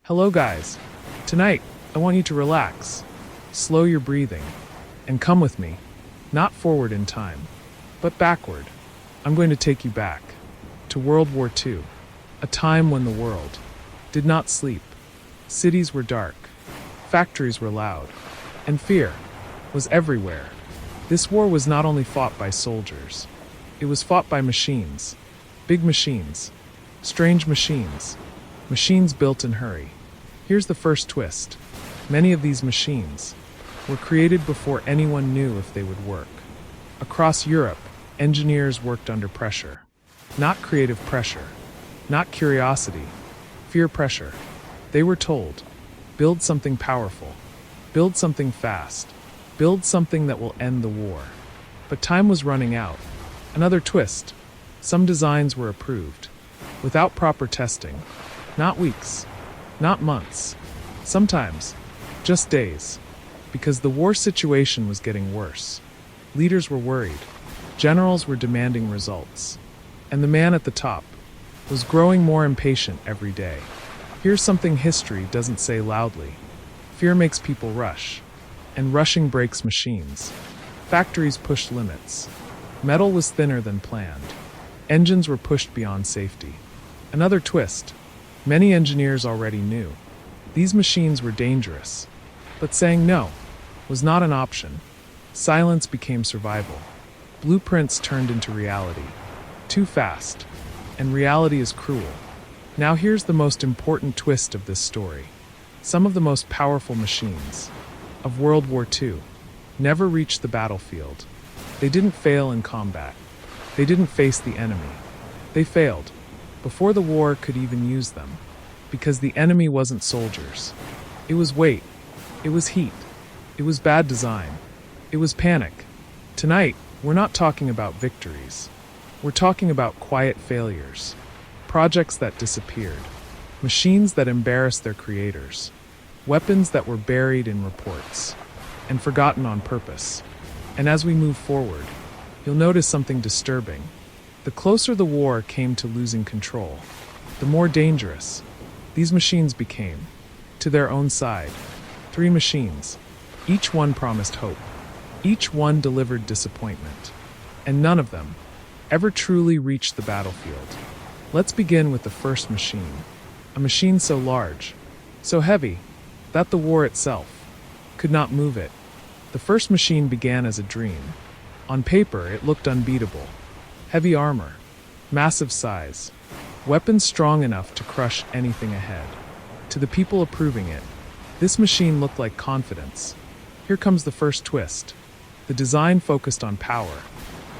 Hello guys. Tonight, I want you to relax, slow your breathing, and come with me, not forward in time, but backward. I'm going to take you back to World War II, a time when the world did not sleep. Cities were dark, factories were loud, and fear was everywhere. This war was not only fought by soldiers, it was fought by machines, big machines, strange machines, machines built in hurry. Here's the first twist. Many of these machines were created before anyone knew if they would work. Across Europe, engineers worked under pressure. Not creative pressure, not curiosity, fear pressure. They were told, build something powerful, build something fast, build something that will end the war. But time was running out. Another twist. Some designs were approved, without proper testing. Not weeks, not months, sometimes just days, because the war situation was getting worse. Leaders were worried, generals were demanding results, and the man at the top was growing more impatient every day. Here's something history doesn't say loudly. Fear makes people rush, and rushing breaks machines. Factories pushed limits. Metal was thinner than planned. Engines were pushed beyond safety. Another twist. Many engineers already knew. These machines were dangerous. But saying no was not an option. Silence became survival. Blueprints turned into reality. Too fast. And reality is cruel. Now here's the most important twist of this story. Some of the most powerful machines of World War II never reached the battlefield. They didn't fail in combat. They didn't face the enemy. They failed before the war could even use them, because the enemy wasn't soldiers. It was weight. It was heat. It was bad design. It was panic. Tonight, we're not talking about victories. We're talking about quiet failures, projects that disappeared, machines that embarrassed their creators, weapons that were buried in reports and forgotten on purpose. And as we move forward, you'll notice something disturbing. The closer the war came to losing control, the more dangerous these machines became. To their own side, 3 machines. Each one promised hope. Each one delivered disappointment. And none of them ever truly reached the battlefield. Let's begin with the first machine. A machine so large, so heavy, that the war itself could not move it. The first machine began as a dream. On paper, it looked unbeatable. Heavy armor, massive size, weapons strong enough to crush anything ahead. To the people approving it, this machine looked like confidence. Here comes the first twist. The design focused on power,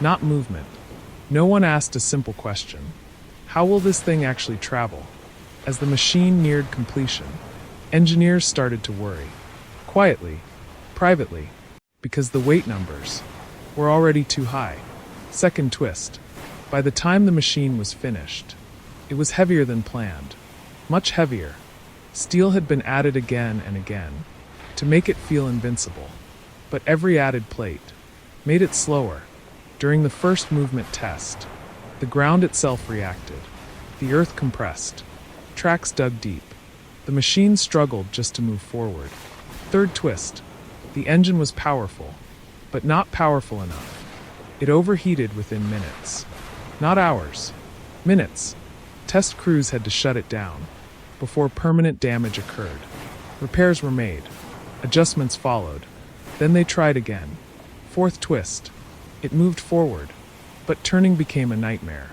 not movement. No one asked a simple question. How will this thing actually travel? As the machine neared completion, engineers started to worry. Quietly, privately, because the weight numbers were already too high. Second twist. By the time the machine was finished, it was heavier than planned. Much heavier. Steel had been added again and again to make it feel invincible. But every added plate made it slower. During the first movement test, the ground itself reacted. The earth compressed. Tracks dug deep. The machine struggled just to move forward. Third twist. The engine was powerful, but not powerful enough. It overheated within minutes. Not hours. Minutes. Test crews had to shut it down before permanent damage occurred. Repairs were made. Adjustments followed. Then they tried again. Fourth twist. It moved forward, but turning became a nightmare.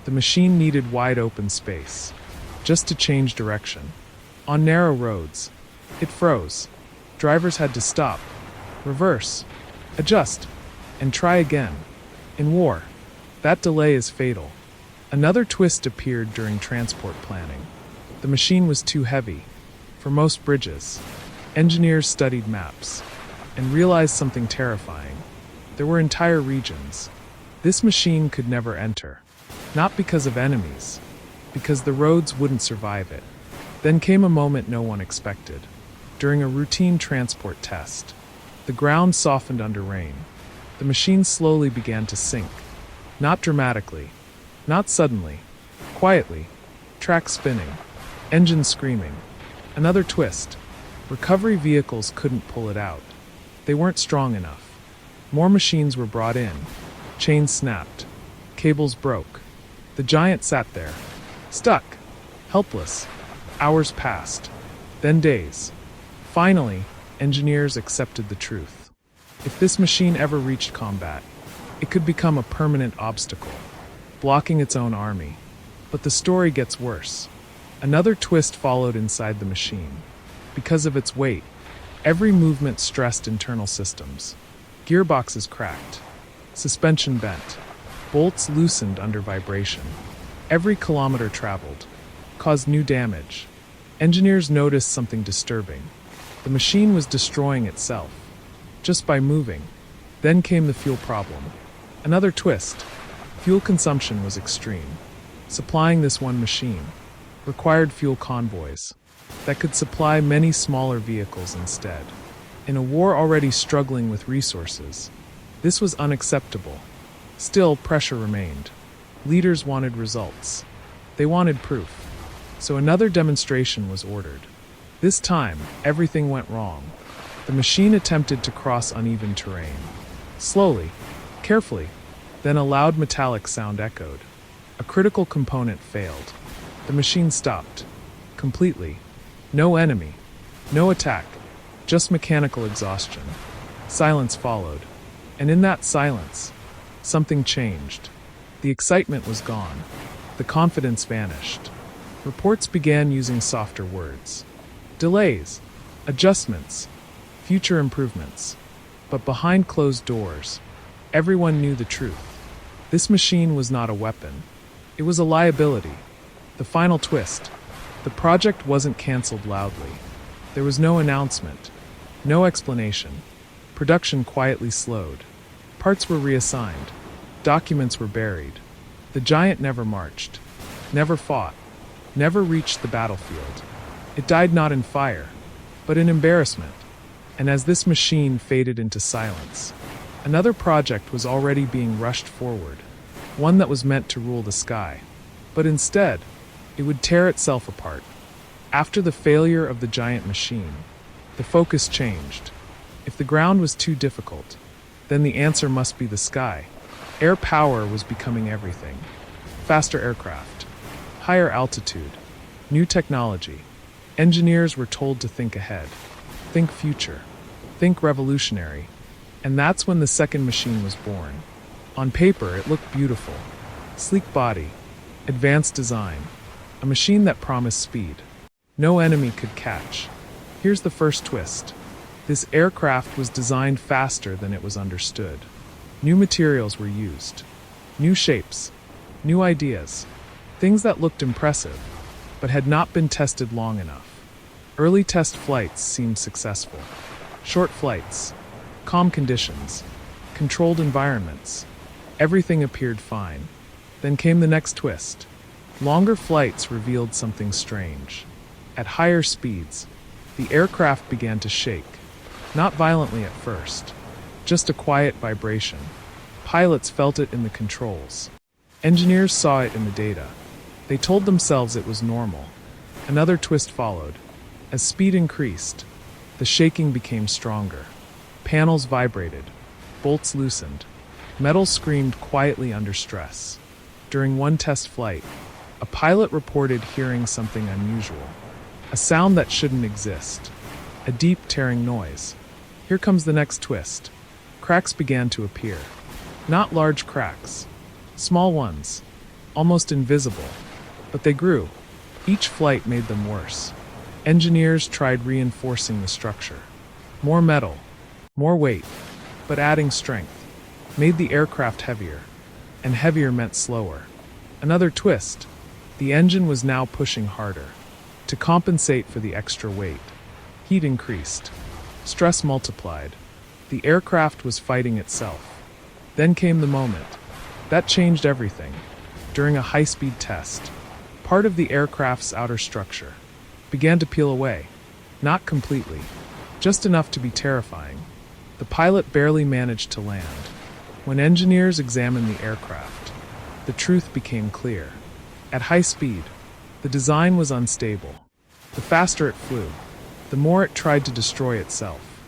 The machine needed wide open space, just to change direction. On narrow roads, it froze. Drivers had to stop, reverse, adjust, and try again. In war, that delay is fatal. Another twist appeared during transport planning. The machine was too heavy for most bridges. Engineers studied maps and realized something terrifying. There were entire regions this machine could never enter, not because of enemies, because the roads wouldn't survive it. Then came a moment no one expected. During a routine transport test, the ground softened under rain. The machine slowly began to sink. Not dramatically, not suddenly, quietly, tracks spinning, engine screaming. Another twist. Recovery vehicles couldn't pull it out. They weren't strong enough. More machines were brought in. Chains snapped. Cables broke. The giant sat there, stuck, helpless. Hours passed. Then days. Finally, engineers accepted the truth. If this machine ever reached combat, it could become a permanent obstacle, blocking its own army. But the story gets worse. Another twist followed inside the machine. Because of its weight, every movement stressed internal systems. Gearboxes cracked. Suspension bent. Bolts loosened under vibration. Every kilometer traveled caused new damage. Engineers noticed something disturbing. The machine was destroying itself, just by moving. Then came the fuel problem. Another twist. Fuel consumption was extreme. Supplying this one machine required fuel convoys that could supply many smaller vehicles instead. In a war already struggling with resources, this was unacceptable. Still, pressure remained. Leaders wanted results. They wanted proof. So another demonstration was ordered. This time, everything went wrong. The machine attempted to cross uneven terrain. Slowly, carefully, then a loud metallic sound echoed. A critical component failed. The machine stopped. Completely. No enemy. No attack. Just mechanical exhaustion. Silence followed. And in that silence, something changed. The excitement was gone. The confidence vanished. Reports began using softer words. Delays. Adjustments. Future improvements. But behind closed doors, everyone knew the truth. This machine was not a weapon. It was a liability. The final twist. The project wasn't canceled loudly. There was no announcement. No explanation. Production quietly slowed. Parts were reassigned. Documents were buried. The giant never marched. Never fought. Never reached the battlefield. It died not in fire, but in embarrassment. And as this machine faded into silence, another project was already being rushed forward, one that was meant to rule the sky. But instead, it would tear itself apart. After the failure of the giant machine, the focus changed. If the ground was too difficult, then the answer must be the sky. Air power was becoming everything. Faster aircraft, higher altitude, new technology. Engineers were told to think ahead, think future, think revolutionary. And that's when the second machine was born. On paper, it looked beautiful. Sleek body, advanced design, a machine that promised speed. No enemy could catch. Here's the first twist. This aircraft was designed faster than it was understood. New materials were used. New shapes. New ideas. Things that looked impressive, but had not been tested long enough. Early test flights seemed successful. Short flights. Calm conditions. Controlled environments. Everything appeared fine. Then came the next twist. Longer flights revealed something strange. At higher speeds, the aircraft began to shake. Not violently at first, just a quiet vibration. Pilots felt it in the controls. Engineers saw it in the data. They told themselves it was normal. Another twist followed. As speed increased, the shaking became stronger. Panels vibrated. Bolts loosened. Metal screamed quietly under stress. During one test flight, a pilot reported hearing something unusual. A sound that shouldn't exist. A deep, tearing noise. Here comes the next twist. Cracks began to appear. Not large cracks. Small ones. Almost invisible. But they grew. Each flight made them worse. Engineers tried reinforcing the structure. More metal. More weight. But adding strength made the aircraft heavier. And heavier meant slower. Another twist. The engine was now pushing harder. To compensate for the extra weight. Heat increased. Stress multiplied. The aircraft was fighting itself. Then came the moment. That changed everything. During a high-speed test, part of the aircraft's outer structure began to peel away. Not completely. Just enough to be terrifying. The pilot barely managed to land. When engineers examined the aircraft, the truth became clear. At high speed, the design was unstable. The faster it flew, the more it tried to destroy itself.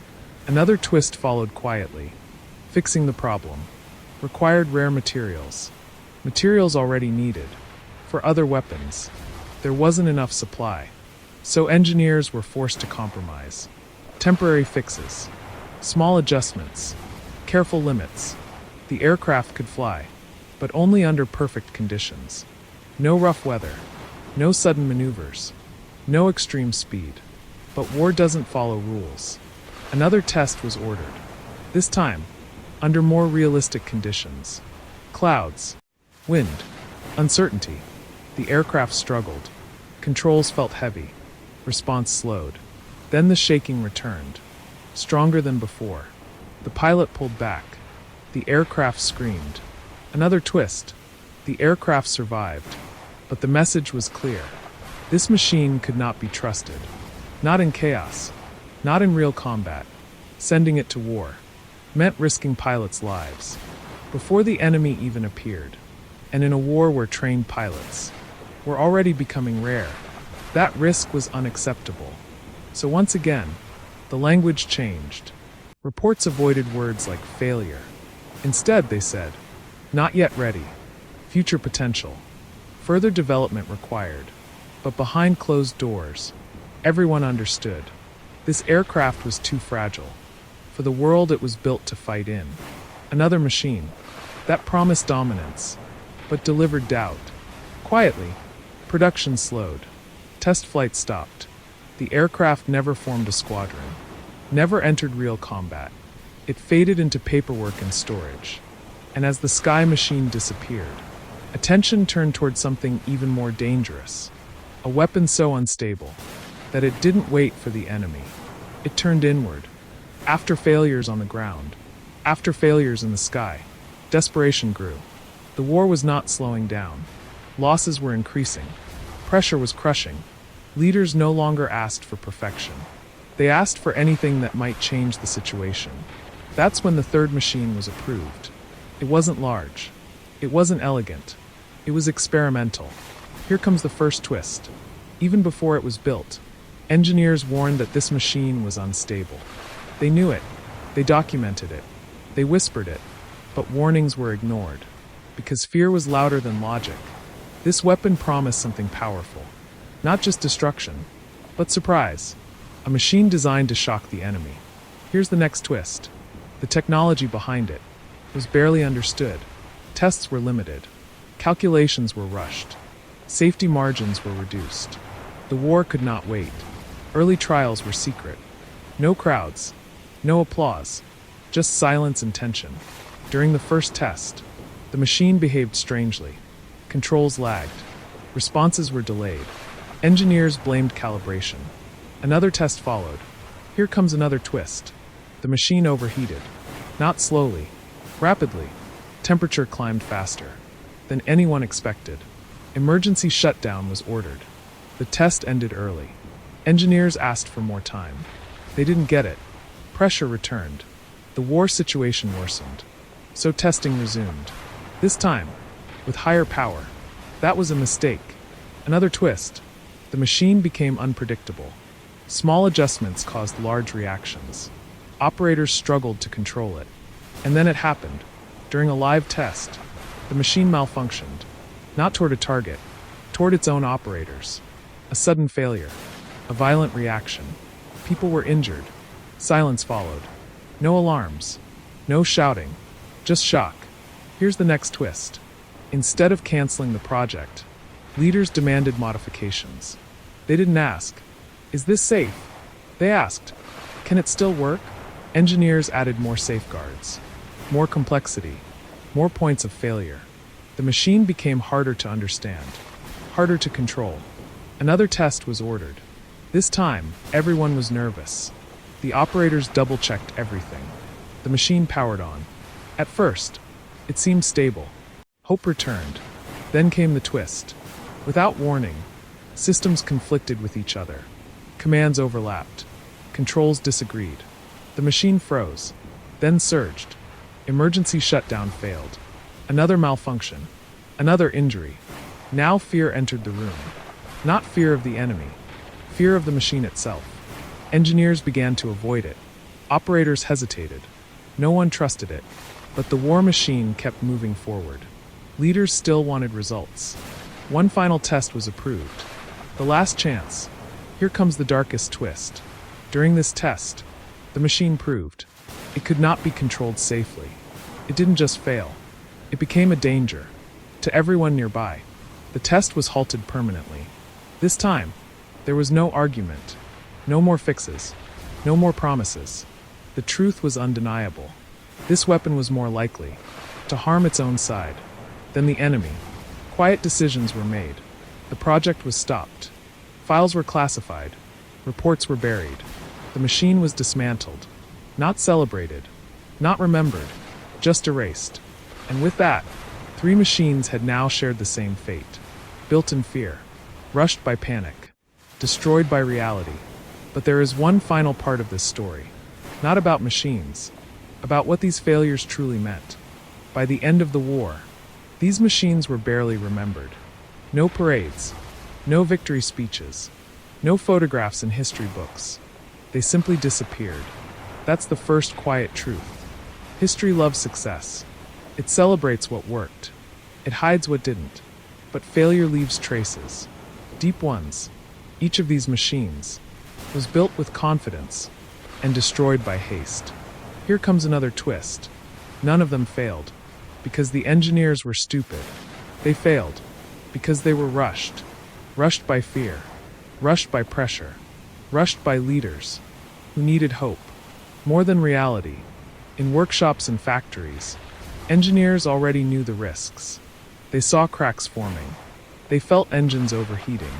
Another twist followed quietly. Fixing the problem required rare materials. Materials already needed. For other weapons, there wasn't enough supply. So engineers were forced to compromise. Temporary fixes, small adjustments, careful limits. The aircraft could fly, but only under perfect conditions. No rough weather, no sudden maneuvers, no extreme speed. But war doesn't follow rules. Another test was ordered. This time, under more realistic conditions. Clouds, wind, uncertainty. The aircraft struggled. Controls felt heavy. Response slowed. Then the shaking returned, stronger than before. The pilot pulled back. The aircraft screamed. Another twist. The aircraft survived. But the message was clear. This machine could not be trusted. Not in chaos. Not in real combat. Sending it to war meant risking pilots' lives before the enemy even appeared. And in a war where trained pilots were already becoming rare, that risk was unacceptable. So once again, the language changed. Reports avoided words like failure. Instead, they said, not yet ready, future potential, further development required. But behind closed doors, everyone understood. This aircraft was too fragile for the world it was built to fight in. Another machine that promised dominance, but delivered doubt. Quietly, production slowed. Test flight stopped. The aircraft never formed a squadron, never entered real combat. It faded into paperwork and storage. And as the Sky machine disappeared, attention turned toward something even more dangerous. A weapon so unstable that it didn't wait for the enemy. It turned inward. After failures on the ground, after failures in the sky, desperation grew. The war was not slowing down. Losses were increasing. Pressure was crushing. Leaders no longer asked for perfection. They asked for anything that might change the situation. That's when the third machine was approved. It wasn't large. It wasn't elegant. It was experimental. Here comes the first twist. Even before it was built, engineers warned that this machine was unstable. They knew it. They documented it. They whispered it. But warnings were ignored. Because fear was louder than logic. This weapon promised something powerful. Not just destruction, but surprise. A machine designed to shock the enemy. Here's the next twist. The technology behind it was barely understood. Tests were limited. Calculations were rushed. Safety margins were reduced. The war could not wait. Early trials were secret. No crowds. No applause. Just silence and tension. During the first test, the machine behaved strangely. Controls lagged. Responses were delayed. Engineers blamed calibration. Another test followed. Here comes another twist. The machine overheated. Not slowly. Rapidly. Temperature climbed faster than anyone expected. Emergency shutdown was ordered. The test ended early. Engineers asked for more time. They didn't get it. Pressure returned. The war situation worsened. So testing resumed. This time, with higher power. That was a mistake. Another twist. The machine became unpredictable. Small adjustments caused large reactions. Operators struggled to control it. And then it happened. During a live test, the machine malfunctioned. Not toward a target, toward its own operators. A sudden failure. A violent reaction. People were injured. Silence followed. No alarms. No shouting. Just shock. Here's the next twist. Instead of canceling the project, leaders demanded modifications. They didn't ask, "Is this safe?" They asked, "Can it still work?" Engineers added more safeguards, more complexity, more points of failure. The machine became harder to understand, harder to control. Another test was ordered. This time, everyone was nervous. The operators double-checked everything. The machine powered on. At first, it seemed stable. Hope returned. Then came the twist. Without warning, systems conflicted with each other. Commands overlapped. Controls disagreed. The machine froze, then surged. Emergency shutdown failed. Another malfunction. Another injury. Now fear entered the room. Not fear of the enemy. Fear of the machine itself. Engineers began to avoid it. Operators hesitated. No one trusted it. But the war machine kept moving forward. Leaders still wanted results. One final test was approved. The last chance. Here comes the darkest twist. During this test, the machine proved it could not be controlled safely. It didn't just fail. It became a danger to everyone nearby. The test was halted permanently. This time, there was no argument, no more fixes, no more promises. The truth was undeniable. This weapon was more likely to harm its own side than the enemy. Quiet decisions were made. The project was stopped. Files were classified. Reports were buried. The machine was dismantled. Not celebrated. Not remembered. Just erased. And with that, 3 machines had now shared the same fate. Built in fear. Rushed by panic. Destroyed by reality. But there is one final part of this story. Not about machines. About what these failures truly meant. By the end of the war, these machines were barely remembered. No parades. No victory speeches. No photographs in history books. They simply disappeared. That's the first quiet truth. History loves success. It celebrates what worked. It hides what didn't. But failure leaves traces. Deep ones. Each of these machines was built with confidence and destroyed by haste. Here comes another twist. None of them failed because the engineers were stupid. They failed because they were rushed. Rushed by fear. Rushed by pressure. Rushed by leaders who needed hope more than reality. In workshops and factories, engineers already knew the risks. They saw cracks forming. They felt engines overheating.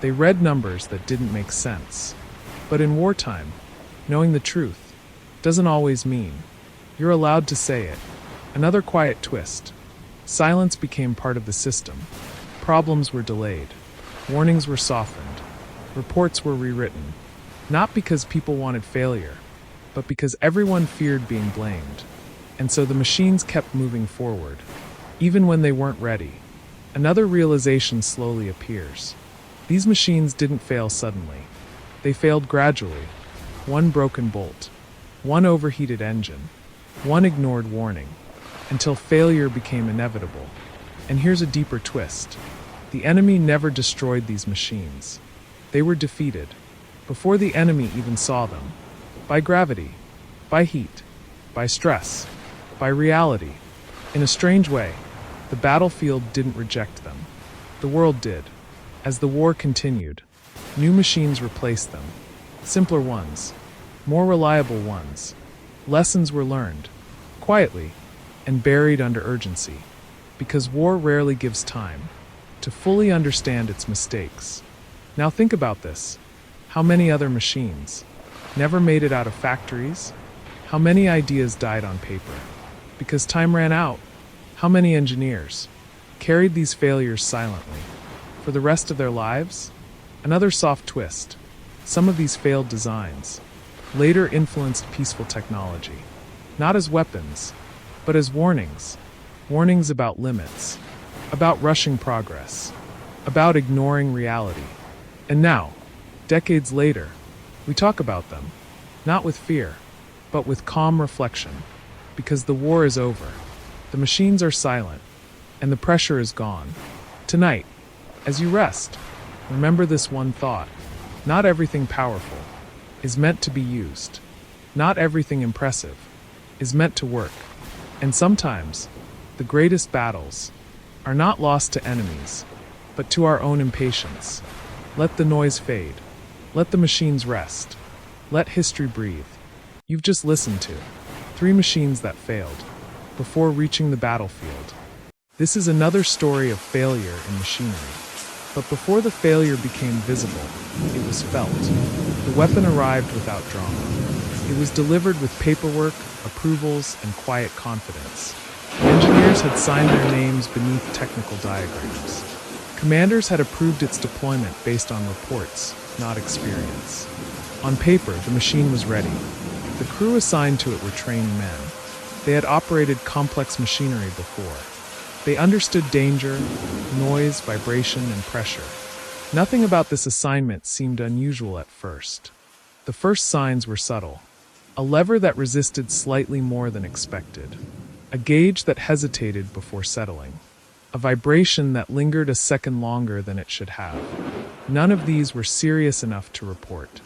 They read numbers that didn't make sense. But in wartime, knowing the truth doesn't always mean you're allowed to say it. Another quiet twist. Silence became part of the system. Problems were delayed. Warnings were softened. Reports were rewritten. Not because people wanted failure, but because everyone feared being blamed. And so the machines kept moving forward, even when they weren't ready. Another realization slowly appears. These machines didn't fail suddenly. They failed gradually. One broken bolt, one overheated engine, one ignored warning, until failure became inevitable. And here's a deeper twist. The enemy never destroyed these machines. They were defeated, before the enemy even saw them. By gravity, by heat, by stress, by reality. In a strange way, the battlefield didn't reject them. The world did. As the war continued, new machines replaced them. Simpler ones, more reliable ones. Lessons were learned, quietly, and buried under urgency. Because war rarely gives time to fully understand its mistakes. Now think about this. How many other machines never made it out of factories? How many ideas died on paper because time ran out? How many engineers carried these failures silently for the rest of their lives? Another soft twist. Some of these failed designs later influenced peaceful technology, not as weapons, but as warnings. Warnings about limits, about rushing progress, about ignoring reality. And now, decades later, we talk about them, not with fear, but with calm reflection, because the war is over, the machines are silent, and the pressure is gone. Tonight, as you rest, remember this one thought. Not everything powerful is meant to be used. Not everything impressive is meant to work. And sometimes, the greatest battles are not lost to enemies, but to our own impatience. Let the noise fade. Let the machines rest. Let history breathe. You've just listened to 3 machines that failed before reaching the battlefield. This is another story of failure in machinery. But before the failure became visible, it was felt. The weapon arrived without drama. It was delivered with paperwork, approvals, and quiet confidence. Engineers had signed their names beneath technical diagrams. Commanders had approved its deployment based on reports, not experience. On paper, the machine was ready. The crew assigned to it were trained men. They had operated complex machinery before. They understood danger, noise, vibration, and pressure. Nothing about this assignment seemed unusual at first. The first signs were subtle. A lever that resisted slightly more than expected. A gauge that hesitated before settling. A vibration that lingered a second longer than it should have. None of these were serious enough to report.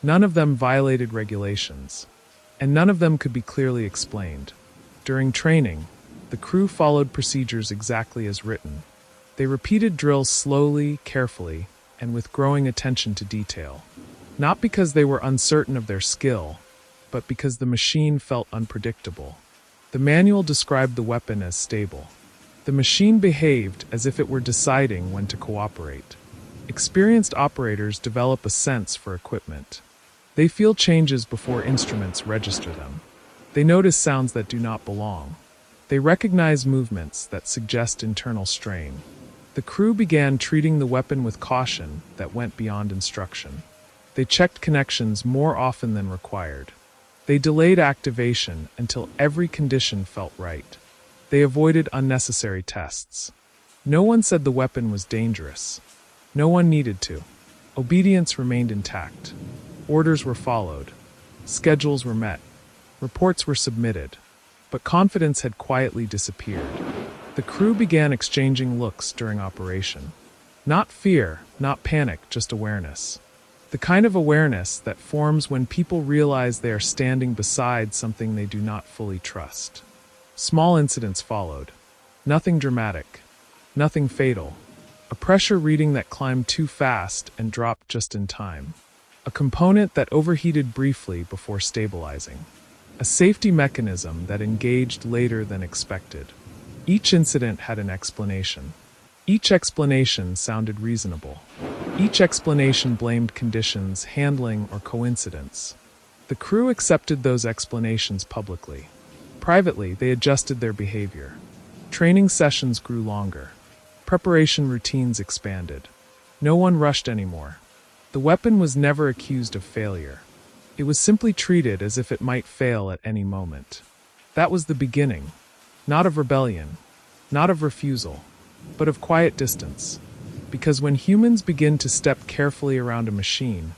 None of them violated regulations. And none of them could be clearly explained. During training, the crew followed procedures exactly as written. They repeated drills slowly, carefully, and with growing attention to detail. Not because they were uncertain of their skill, but because the machine felt unpredictable. The manual described the weapon as stable. The machine behaved as if it were deciding when to cooperate. Experienced operators develop a sense for equipment. They feel changes before instruments register them. They notice sounds that do not belong. They recognize movements that suggest internal strain. The crew began treating the weapon with caution that went beyond instruction. They checked connections more often than required. They delayed activation until every condition felt right. They avoided unnecessary tests. No one said the weapon was dangerous. No one needed to. Obedience remained intact. Orders were followed. Schedules were met. Reports were submitted. But confidence had quietly disappeared. The crew began exchanging looks during operation. Not fear, not panic, just awareness. The kind of awareness that forms when people realize they are standing beside something they do not fully trust. Small incidents followed. Nothing dramatic. Nothing fatal. A pressure reading that climbed too fast and dropped just in time. A component that overheated briefly before stabilizing. A safety mechanism that engaged later than expected. Each incident had an explanation. Each explanation sounded reasonable. Each explanation blamed conditions, handling, or coincidence. The crew accepted those explanations publicly. Privately, they adjusted their behavior. Training sessions grew longer. Preparation routines expanded. No one rushed anymore. The weapon was never accused of failure. It was simply treated as if it might fail at any moment. That was the beginning. Not of rebellion, not of refusal, but of quiet distance. Because when humans begin to step carefully around a machine,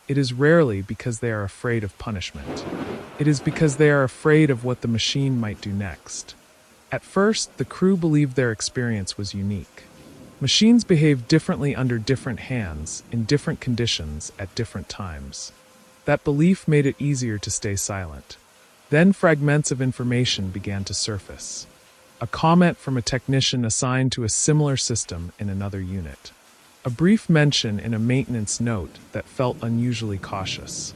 it is rarely because they are afraid of punishment. It is because they are afraid of what the machine might do next. At first, the crew believed their experience was unique. Machines behave differently under different hands, in different conditions, at different times. That belief made it easier to stay silent. Then fragments of information began to surface. A comment from a technician assigned to a similar system in another unit. A brief mention in a maintenance note that felt unusually cautious.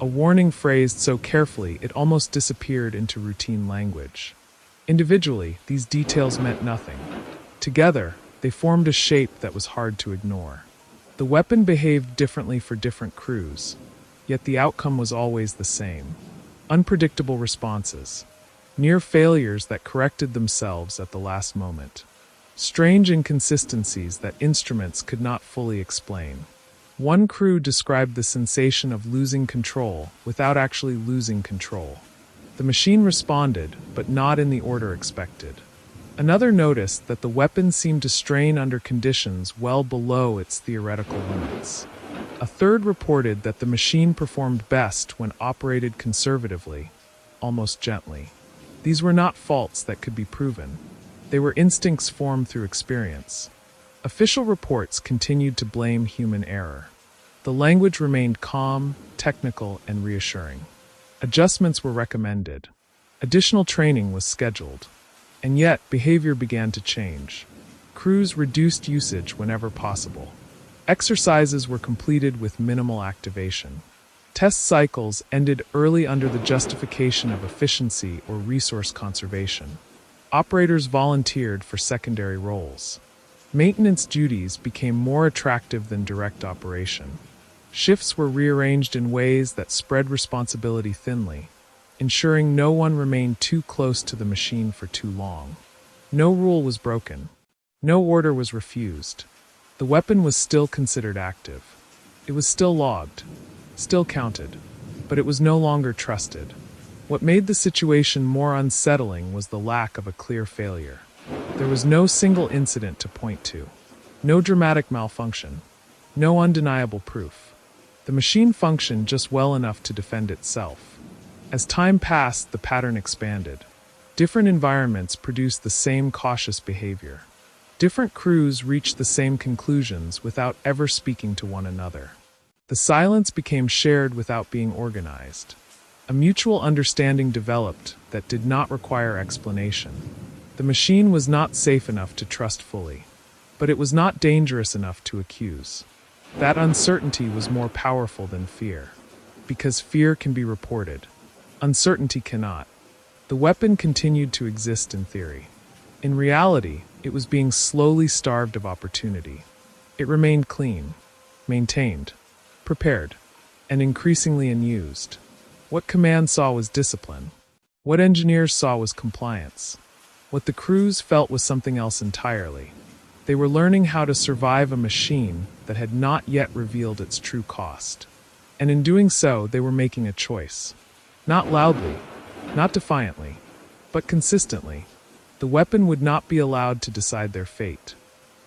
A warning phrased so carefully it almost disappeared into routine language. Individually, these details meant nothing. Together, they formed a shape that was hard to ignore. The weapon behaved differently for different crews, yet the outcome was always the same. Unpredictable responses. Near failures that corrected themselves at the last moment. Strange inconsistencies that instruments could not fully explain. One crew described the sensation of losing control without actually losing control. The machine responded, but not in the order expected. Another noticed that the weapon seemed to strain under conditions well below its theoretical limits. A third reported that the machine performed best when operated conservatively, almost gently. These were not faults that could be proven. They were instincts formed through experience. Official reports continued to blame human error. The language remained calm, technical, and reassuring. Adjustments were recommended. Additional training was scheduled. And yet, behavior began to change. Crews reduced usage whenever possible. Exercises were completed with minimal activation. Test cycles ended early under the justification of efficiency or resource conservation. Operators volunteered for secondary roles. Maintenance duties became more attractive than direct operation. Shifts were rearranged in ways that spread responsibility thinly, ensuring no one remained too close to the machine for too long. No rule was broken. No order was refused. The weapon was still considered active. It was still logged, still counted, but it was no longer trusted. What made the situation more unsettling was the lack of a clear failure. There was no single incident to point to. No dramatic malfunction. No undeniable proof. The machine functioned just well enough to defend itself. As time passed, the pattern expanded. Different environments produced the same cautious behavior. Different crews reached the same conclusions without ever speaking to one another. The silence became shared without being organized. A mutual understanding developed that did not require explanation. The machine was not safe enough to trust fully, but it was not dangerous enough to accuse. That uncertainty was more powerful than fear. Because fear can be reported, uncertainty cannot. The weapon continued to exist in theory. In reality, it was being slowly starved of opportunity. It remained clean, maintained, prepared, and increasingly unused. What command saw was discipline. What engineers saw was compliance. What the crews felt was something else entirely. They were learning how to survive a machine that had not yet revealed its true cost. And in doing so, they were making a choice. Not loudly, not defiantly, but consistently. The weapon would not be allowed to decide their fate.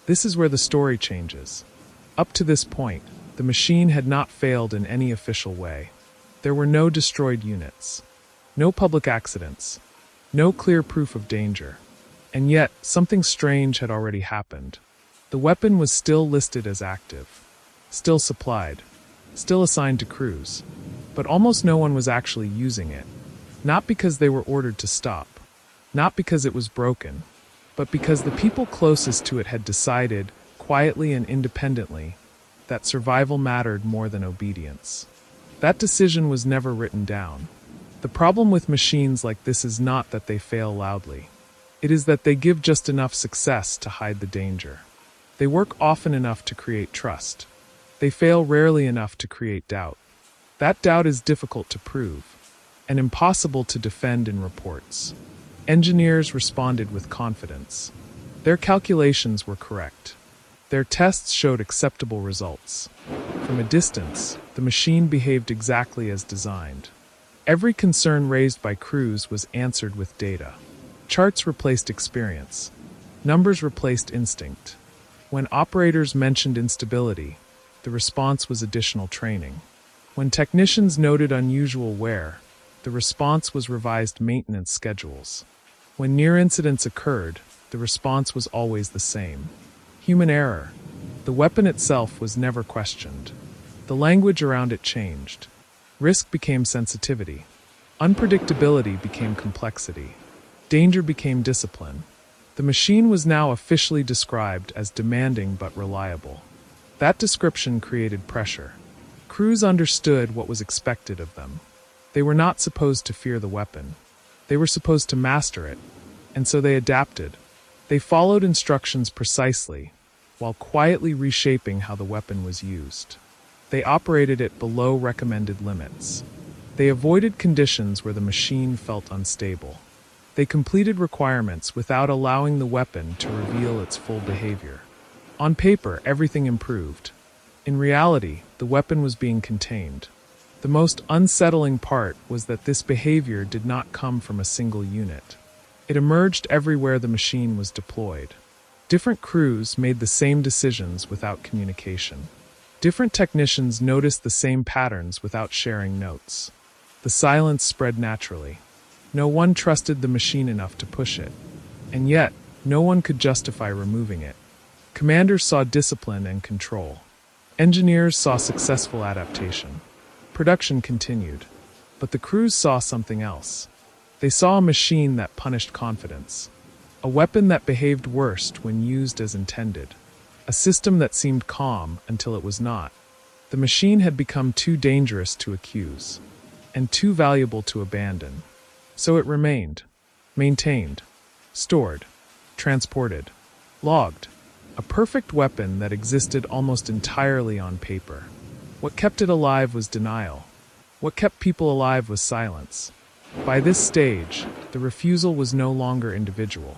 This is where the story changes. Up to this point, the machine had not failed in any official way. There were no destroyed units, no public accidents, no clear proof of danger. And yet, something strange had already happened. The weapon was still listed as active, still supplied, still assigned to crews, but almost no one was actually using it. Not because they were ordered to stop, not because it was broken, but because the people closest to it had decided, quietly and independently, that survival mattered more than obedience. That decision was never written down. The problem with machines like this is not that they fail loudly. It is that they give just enough success to hide the danger. They work often enough to create trust. They fail rarely enough to create doubt. That doubt is difficult to prove, and impossible to defend in reports. Engineers responded with confidence. Their calculations were correct. Their tests showed acceptable results. From a distance, the machine behaved exactly as designed. Every concern raised by crews was answered with data. Charts replaced experience. Numbers replaced instinct. When operators mentioned instability, the response was additional training. When technicians noted unusual wear, the response was revised maintenance schedules. When near incidents occurred, the response was always the same. Human error. The weapon itself was never questioned. The language around it changed. Risk became sensitivity. Unpredictability became complexity. Danger became discipline. The machine was now officially described as demanding but reliable. That description created pressure. Crews understood what was expected of them. They were not supposed to fear the weapon. They were supposed to master it, and so they adapted. They followed instructions precisely, while quietly reshaping how the weapon was used. They operated it below recommended limits. They avoided conditions where the machine felt unstable. They completed requirements without allowing the weapon to reveal its full behavior. On paper, everything improved. In reality, the weapon was being contained. The most unsettling part was that this behavior did not come from a single unit. It emerged everywhere the machine was deployed. Different crews made the same decisions without communication. Different technicians noticed the same patterns without sharing notes. The silence spread naturally. No one trusted the machine enough to push it. And yet, no one could justify removing it. Commanders saw discipline and control. Engineers saw successful adaptation. Production continued. But the crews saw something else. They saw a machine that punished confidence. A weapon that behaved worst when used as intended. A system that seemed calm until it was not. The machine had become too dangerous to accuse, and too valuable to abandon. So it remained, maintained, stored, transported, logged. A perfect weapon that existed almost entirely on paper. What kept it alive was denial. What kept people alive was silence. By this stage, the refusal was no longer individual.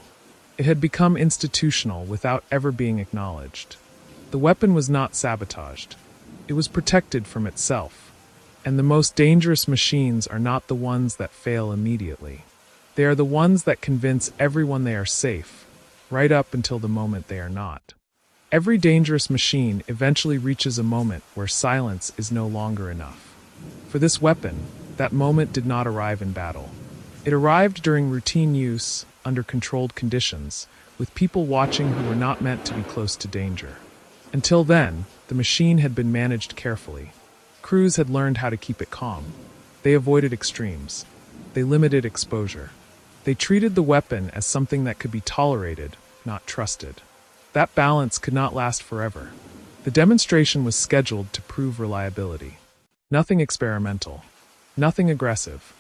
It had become institutional without ever being acknowledged. The weapon was not sabotaged. It was protected from itself. And the most dangerous machines are not the ones that fail immediately. They are the ones that convince everyone they are safe, right up until the moment they are not. Every dangerous machine eventually reaches a moment where silence is no longer enough. For this weapon, that moment did not arrive in battle. It arrived during routine use, under controlled conditions, with people watching who were not meant to be close to danger. Until then, the machine had been managed carefully. Crews had learned how to keep it calm. They avoided extremes. They limited exposure. They treated the weapon as something that could be tolerated, not trusted. That balance could not last forever. The demonstration was scheduled to prove reliability. Nothing experimental. Nothing aggressive.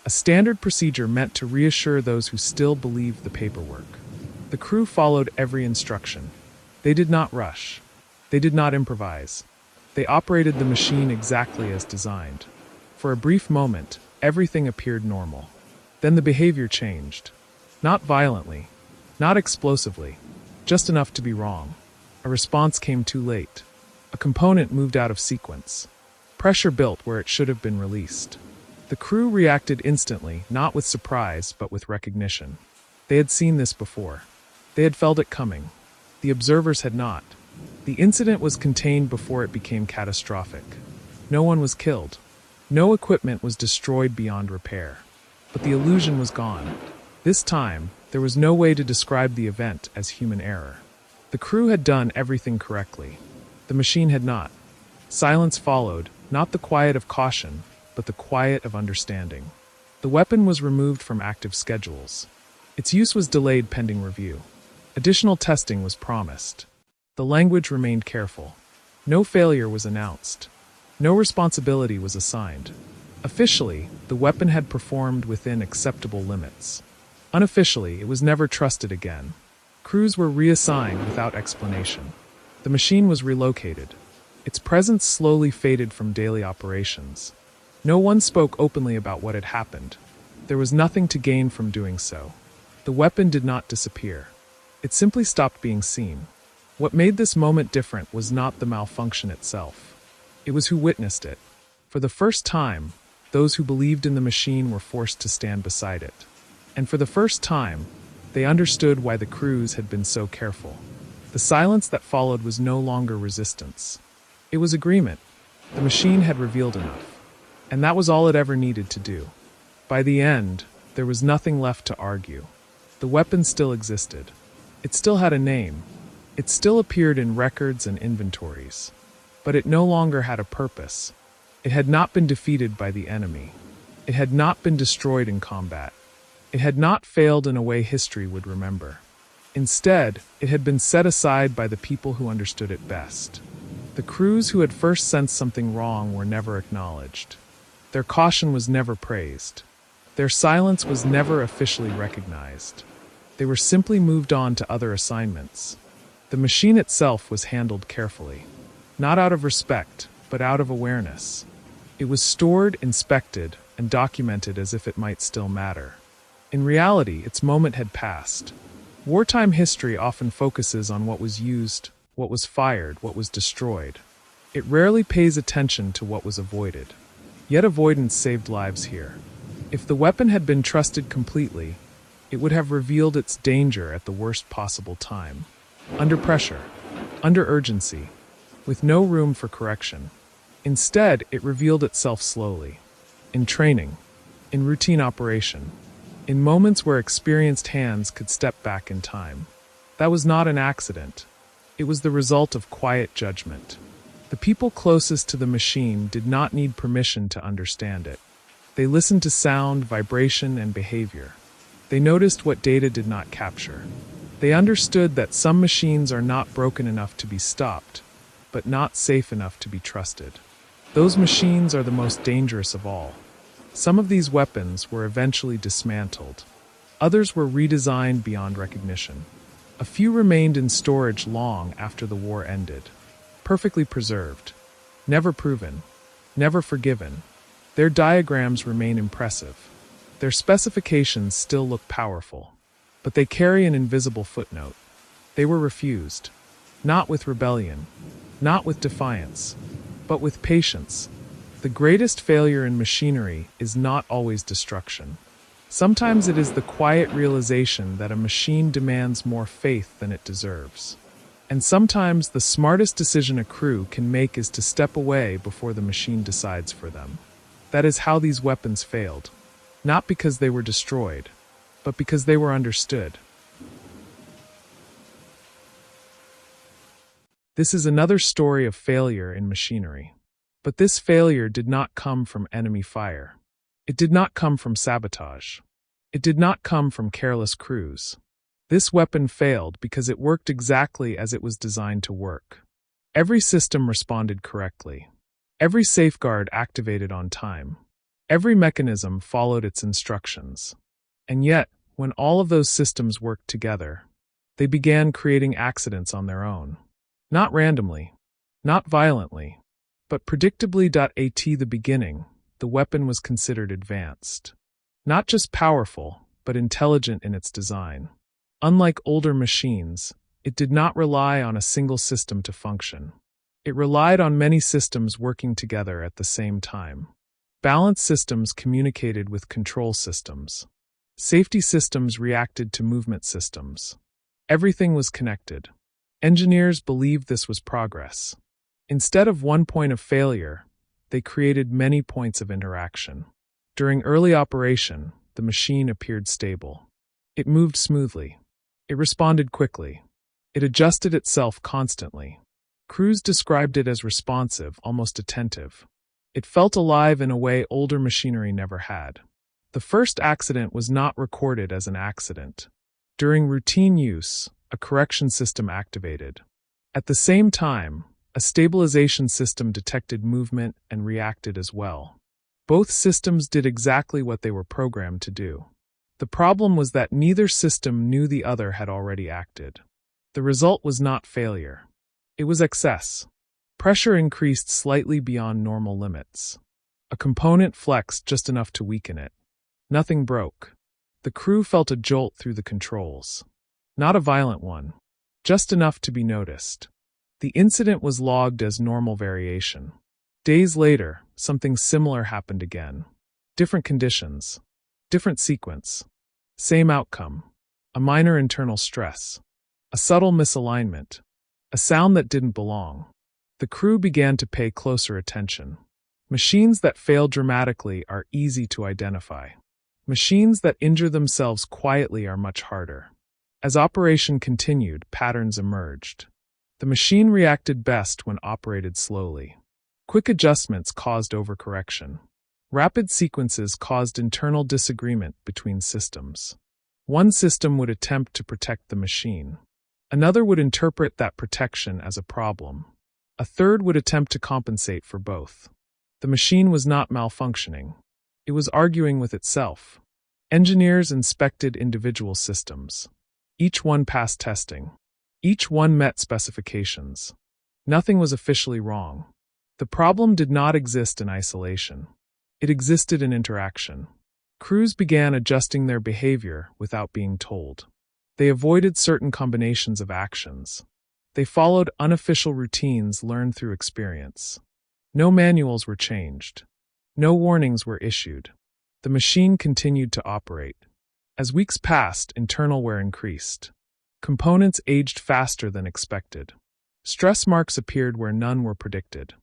A standard procedure meant to reassure those who still believed the paperwork. The crew followed every instruction. They did not rush. They did not improvise. They operated the machine exactly as designed. For a brief moment, everything appeared normal. Then the behavior changed. Not violently. Not explosively. Just enough to be wrong. A response came too late. A component moved out of sequence. Pressure built where it should have been released. The crew reacted instantly, not with surprise, but with recognition. They had seen this before. They had felt it coming. The observers had not. The incident was contained before it became catastrophic. No one was killed. No equipment was destroyed beyond repair. But the illusion was gone. This time, there was no way to describe the event as human error. The crew had done everything correctly. The machine had not. Silence followed, not the quiet of caution, but the quiet of understanding. The weapon was removed from active schedules. Its use was delayed pending review. Additional testing was promised. The language remained careful. No failure was announced. No responsibility was assigned. Officially, the weapon had performed within acceptable limits. Unofficially, it was never trusted again. Crews were reassigned without explanation. The machine was relocated. Its presence slowly faded from daily operations. No one spoke openly about what had happened. There was nothing to gain from doing so. The weapon did not disappear. It simply stopped being seen. What made this moment different was not the malfunction itself. It was who witnessed it. For the first time, those who believed in the machine were forced to stand beside it. And for the first time, they understood why the crews had been so careful. The silence that followed was no longer resistance. It was agreement. The machine had revealed enough. And that was all it ever needed to do. By the end, there was nothing left to argue. The weapon still existed. It still had a name. It still appeared in records and inventories. But it no longer had a purpose. It had not been defeated by the enemy. It had not been destroyed in combat. It had not failed in a way history would remember. Instead, it had been set aside by the people who understood it best. The crews who had first sensed something wrong were never acknowledged. Their caution was never praised. Their silence was never officially recognized. They were simply moved on to other assignments. The machine itself was handled carefully. Not out of respect, but out of awareness. It was stored, inspected, and documented as if it might still matter. In reality, its moment had passed. Wartime history often focuses on what was used, what was fired, what was destroyed. It rarely pays attention to what was avoided. Yet avoidance saved lives here. If the weapon had been trusted completely, it would have revealed its danger at the worst possible time. Under pressure, under urgency, with no room for correction. Instead, it revealed itself slowly. In training, in routine operation, in moments where experienced hands could step back in time. That was not an accident. It was the result of quiet judgment. The people closest to the machine did not need permission to understand it. They listened to sound, vibration, and behavior. They noticed what data did not capture. They understood that some machines are not broken enough to be stopped, but not safe enough to be trusted. Those machines are the most dangerous of all. Some of these weapons were eventually dismantled. Others were redesigned beyond recognition. A few remained in storage long after the war ended. Perfectly preserved. Never proven. Never forgiven. Their diagrams remain impressive. Their specifications still look powerful. But they carry an invisible footnote. They were refused. Not with rebellion. Not with defiance. But with patience. The greatest failure in machinery is not always destruction. Sometimes it is the quiet realization that a machine demands more faith than it deserves. And sometimes the smartest decision a crew can make is to step away before the machine decides for them. That is how these weapons failed. Not because they were destroyed, but because they were understood. This is another story of failure in machinery. But this failure did not come from enemy fire. It did not come from sabotage. It did not come from careless crews. This weapon failed because it worked exactly as it was designed to work. Every system responded correctly. Every safeguard activated on time. Every mechanism followed its instructions. And yet, when all of those systems worked together, they began creating accidents on their own. Not randomly, not violently, but predictably. At the beginning, the weapon was considered advanced. Not just powerful, but intelligent in its design. Unlike older machines, it did not rely on a single system to function. It relied on many systems working together at the same time. Balance systems communicated with control systems. Safety systems reacted to movement systems. Everything was connected. Engineers believed this was progress. Instead of one point of failure, they created many points of interaction. During early operation, the machine appeared stable. It moved smoothly. It responded quickly. It adjusted itself constantly. Crews described it as responsive, almost attentive. It felt alive in a way older machinery never had. The first accident was not recorded as an accident. During routine use, a correction system activated. At the same time, a stabilization system detected movement and reacted as well. Both systems did exactly what they were programmed to do. The problem was that neither system knew the other had already acted. The result was not failure. It was excess. Pressure increased slightly beyond normal limits. A component flexed just enough to weaken it. Nothing broke. The crew felt a jolt through the controls. Not a violent one. Just enough to be noticed. The incident was logged as normal variation. Days later, something similar happened again. Different conditions. Different sequence. Same outcome. A minor internal stress. A subtle misalignment. A sound that didn't belong. The crew began to pay closer attention. Machines that fail dramatically are easy to identify. Machines that injure themselves quietly are much harder. As operation continued, patterns emerged. The machine reacted best when operated slowly. Quick adjustments caused overcorrection. Rapid sequences caused internal disagreement between systems. One system would attempt to protect the machine. Another would interpret that protection as a problem. A third would attempt to compensate for both. The machine was not malfunctioning. It was arguing with itself. Engineers inspected individual systems. Each one passed testing. Each one met specifications. Nothing was officially wrong. The problem did not exist in isolation. It existed in interaction. Crews began adjusting their behavior without being told. They avoided certain combinations of actions. They followed unofficial routines learned through experience. No manuals were changed. No warnings were issued. The machine continued to operate. As weeks passed, internal wear increased. Components aged faster than expected. Stress marks appeared where none were predicted.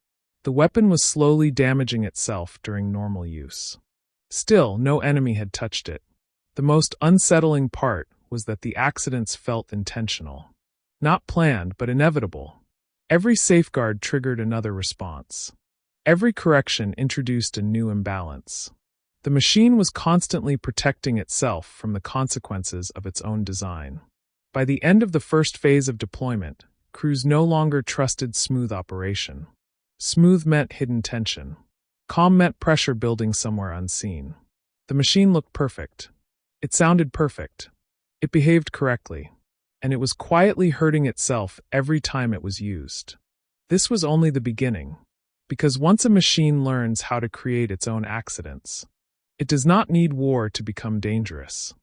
The weapon was slowly damaging itself during normal use. Still, no enemy had touched it. The most unsettling part was that the accidents felt intentional. Not planned, but inevitable. Every safeguard triggered another response. Every correction introduced a new imbalance. The machine was constantly protecting itself from the consequences of its own design. By the end of the first phase of deployment, crews no longer trusted smooth operation. Smooth meant hidden tension. Calm meant pressure building somewhere unseen. The machine looked perfect. It sounded perfect. It behaved correctly. And it was quietly hurting itself every time it was used. This was only the beginning. Because once a machine learns how to create its own accidents, it does not need war to become dangerous.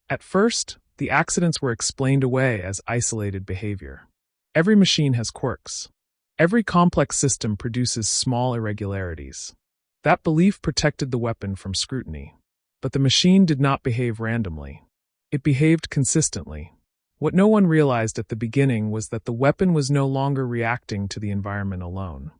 At first, the accidents were explained away as isolated behavior. Every machine has quirks. Every complex system produces small irregularities. That belief protected the weapon from scrutiny. But the machine did not behave randomly. It behaved consistently. What no one realized at the beginning was that the weapon was no longer reacting to the environment alone.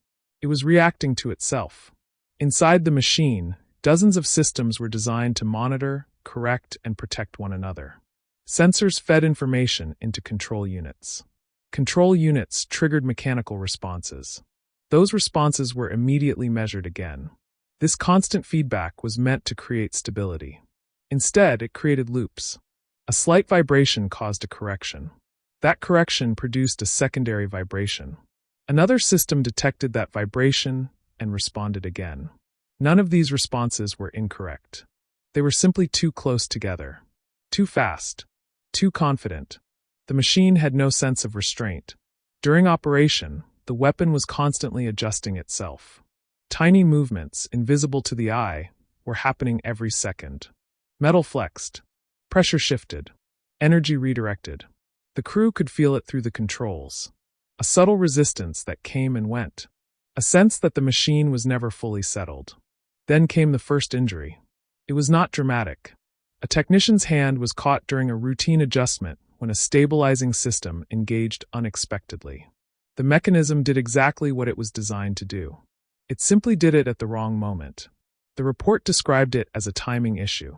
It was reacting to itself. Inside the machine, dozens of systems were designed to monitor, correct, and protect one another. Sensors fed information into control units. Control units triggered mechanical responses. Those responses were immediately measured again. This constant feedback was meant to create stability. Instead, it created loops. A slight vibration caused a correction. That correction produced a secondary vibration. Another system detected that vibration and responded again. None of these responses were incorrect. They were simply too close together. Too fast. Too confident. The machine had no sense of restraint. During operation, the weapon was constantly adjusting itself. Tiny movements, invisible to the eye, were happening every second. Metal flexed. Pressure shifted. Energy redirected. The crew could feel it through the controls. A subtle resistance that came and went. A sense that the machine was never fully settled. Then came the first injury. It was not dramatic. A technician's hand was caught during a routine adjustment when a stabilizing system engaged unexpectedly. The mechanism did exactly what it was designed to do. It simply did it at the wrong moment. The report described it as a timing issue.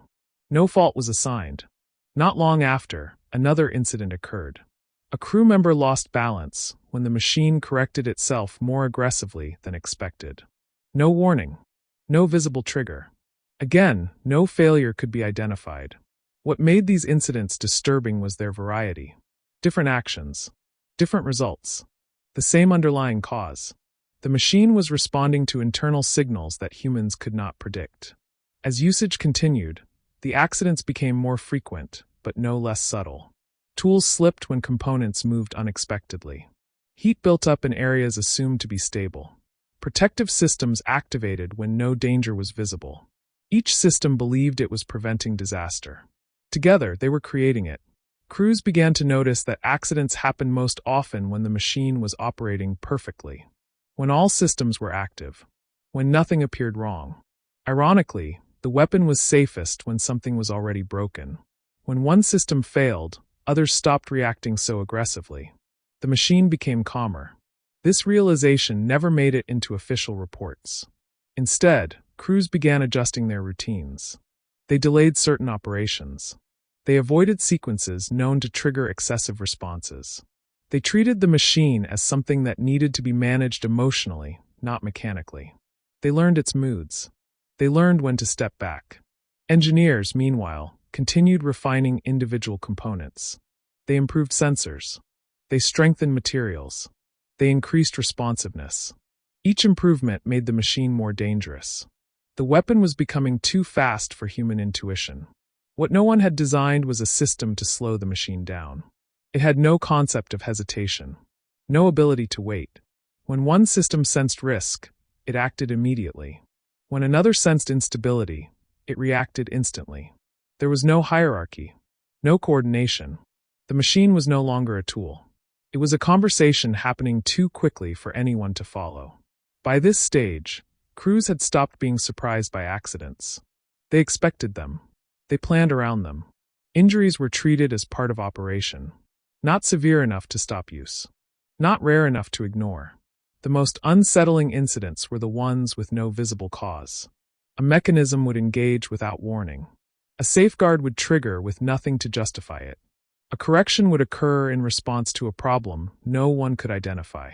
No fault was assigned. Not long after, another incident occurred. A crew member lost balance when the machine corrected itself more aggressively than expected. No warning. No visible trigger. Again, no failure could be identified. What made these incidents disturbing was their variety. Different actions. Different results. The same underlying cause. The machine was responding to internal signals that humans could not predict. As usage continued, the accidents became more frequent, but no less subtle. Tools slipped when components moved unexpectedly. Heat built up in areas assumed to be stable. Protective systems activated when no danger was visible. Each system believed it was preventing disaster. Together, they were creating it. Crews began to notice that accidents happened most often when the machine was operating perfectly. When all systems were active. When nothing appeared wrong. Ironically, the weapon was safest when something was already broken. When one system failed, others stopped reacting so aggressively. The machine became calmer. This realization never made it into official reports. Instead, crews began adjusting their routines. They delayed certain operations. They avoided sequences known to trigger excessive responses. They treated the machine as something that needed to be managed emotionally, not mechanically. They learned its moods. They learned when to step back. Engineers, meanwhile, continued refining individual components. They improved sensors. They strengthened materials. They increased responsiveness. Each improvement made the machine more dangerous. The weapon was becoming too fast for human intuition. What no one had designed was a system to slow the machine down. It had no concept of hesitation. No ability to wait. When one system sensed risk, it acted immediately. When another sensed instability, it reacted instantly. There was no hierarchy. No coordination. The machine was no longer a tool. It was a conversation happening too quickly for anyone to follow. By this stage, crews had stopped being surprised by accidents. They expected them. They planned around them. Injuries were treated as part of operation. Not severe enough to stop use. Not rare enough to ignore. The most unsettling incidents were the ones with no visible cause. A mechanism would engage without warning. A safeguard would trigger with nothing to justify it. A correction would occur in response to a problem no one could identify.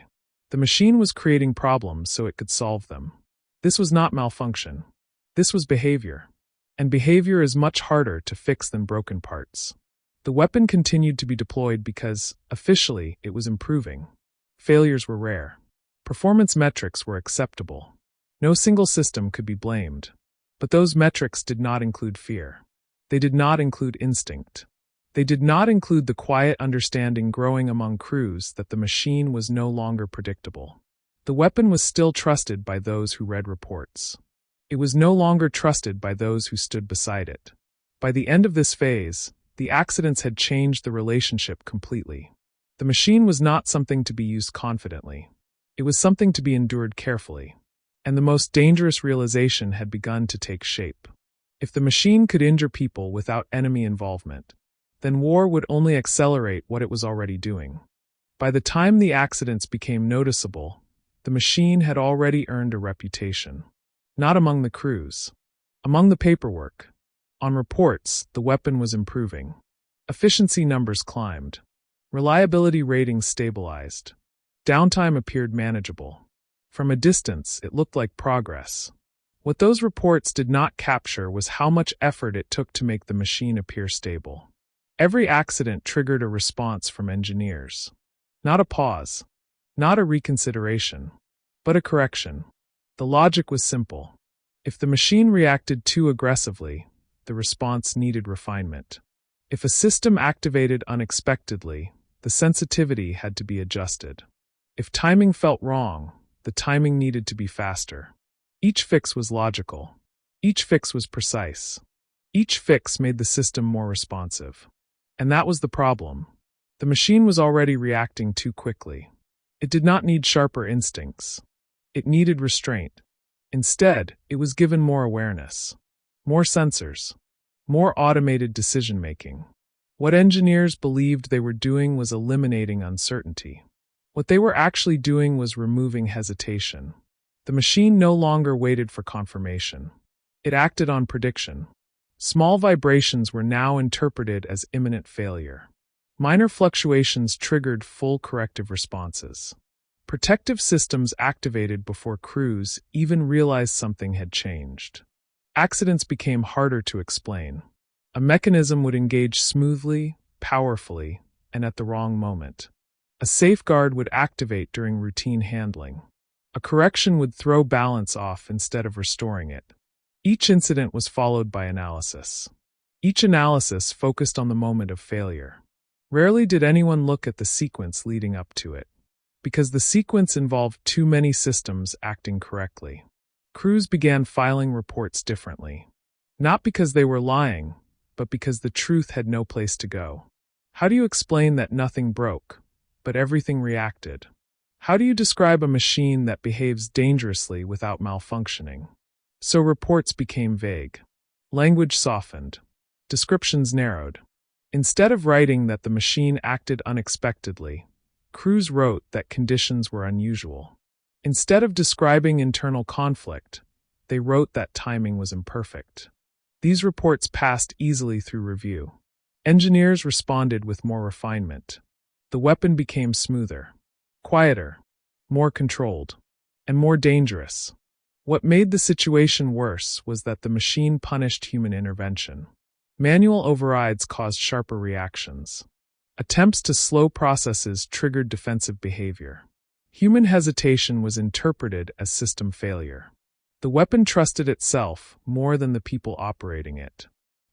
The machine was creating problems so it could solve them. This was not malfunction. This was behavior. And behavior is much harder to fix than broken parts. The weapon continued to be deployed because, officially, it was improving. Failures were rare. Performance metrics were acceptable. No single system could be blamed. But those metrics did not include fear. They did not include instinct. They did not include the quiet understanding growing among crews that the machine was no longer predictable. The weapon was still trusted by those who read reports. It was no longer trusted by those who stood beside it. By the end of this phase, the accidents had changed the relationship completely. The machine was not something to be used confidently. It was something to be endured carefully. And the most dangerous realization had begun to take shape. If the machine could injure people without enemy involvement, then war would only accelerate what it was already doing. By the time the accidents became noticeable, the machine had already earned a reputation. Not among the crews. Among the paperwork. On reports, the weapon was improving. Efficiency numbers climbed. Reliability ratings stabilized. Downtime appeared manageable. From a distance, it looked like progress. What those reports did not capture was how much effort it took to make the machine appear stable. Every accident triggered a response from engineers. Not a pause. Not a reconsideration. But a correction. The logic was simple. If the machine reacted too aggressively, the response needed refinement. If a system activated unexpectedly, the sensitivity had to be adjusted. If timing felt wrong, the timing needed to be faster. Each fix was logical. Each fix was precise. Each fix made the system more responsive. And that was the problem. The machine was already reacting too quickly. It did not need sharper instincts. It needed restraint. Instead, it was given more awareness. More sensors. More automated decision-making. What engineers believed they were doing was eliminating uncertainty. What they were actually doing was removing hesitation. The machine no longer waited for confirmation. It acted on prediction. Small vibrations were now interpreted as imminent failure. Minor fluctuations triggered full corrective responses. Protective systems activated before crews even realized something had changed. Accidents became harder to explain. A mechanism would engage smoothly, powerfully, and at the wrong moment. A safeguard would activate during routine handling. A correction would throw balance off instead of restoring it. Each incident was followed by analysis. Each analysis focused on the moment of failure. Rarely did anyone look at the sequence leading up to it, because the sequence involved too many systems acting correctly. Crews began filing reports differently. Not because they were lying, but because the truth had no place to go. How do you explain that nothing broke, but everything reacted? How do you describe a machine that behaves dangerously without malfunctioning? So reports became vague. Language softened. Descriptions narrowed. Instead of writing that the machine acted unexpectedly, crews wrote that conditions were unusual. Instead of describing internal conflict, they wrote that timing was imperfect. These reports passed easily through review. Engineers responded with more refinement. The weapon became smoother, quieter, more controlled, and more dangerous. What made the situation worse was that the machine punished human intervention. Manual overrides caused sharper reactions. Attempts to slow processes triggered defensive behavior. Human hesitation was interpreted as system failure. The weapon trusted itself more than the people operating it.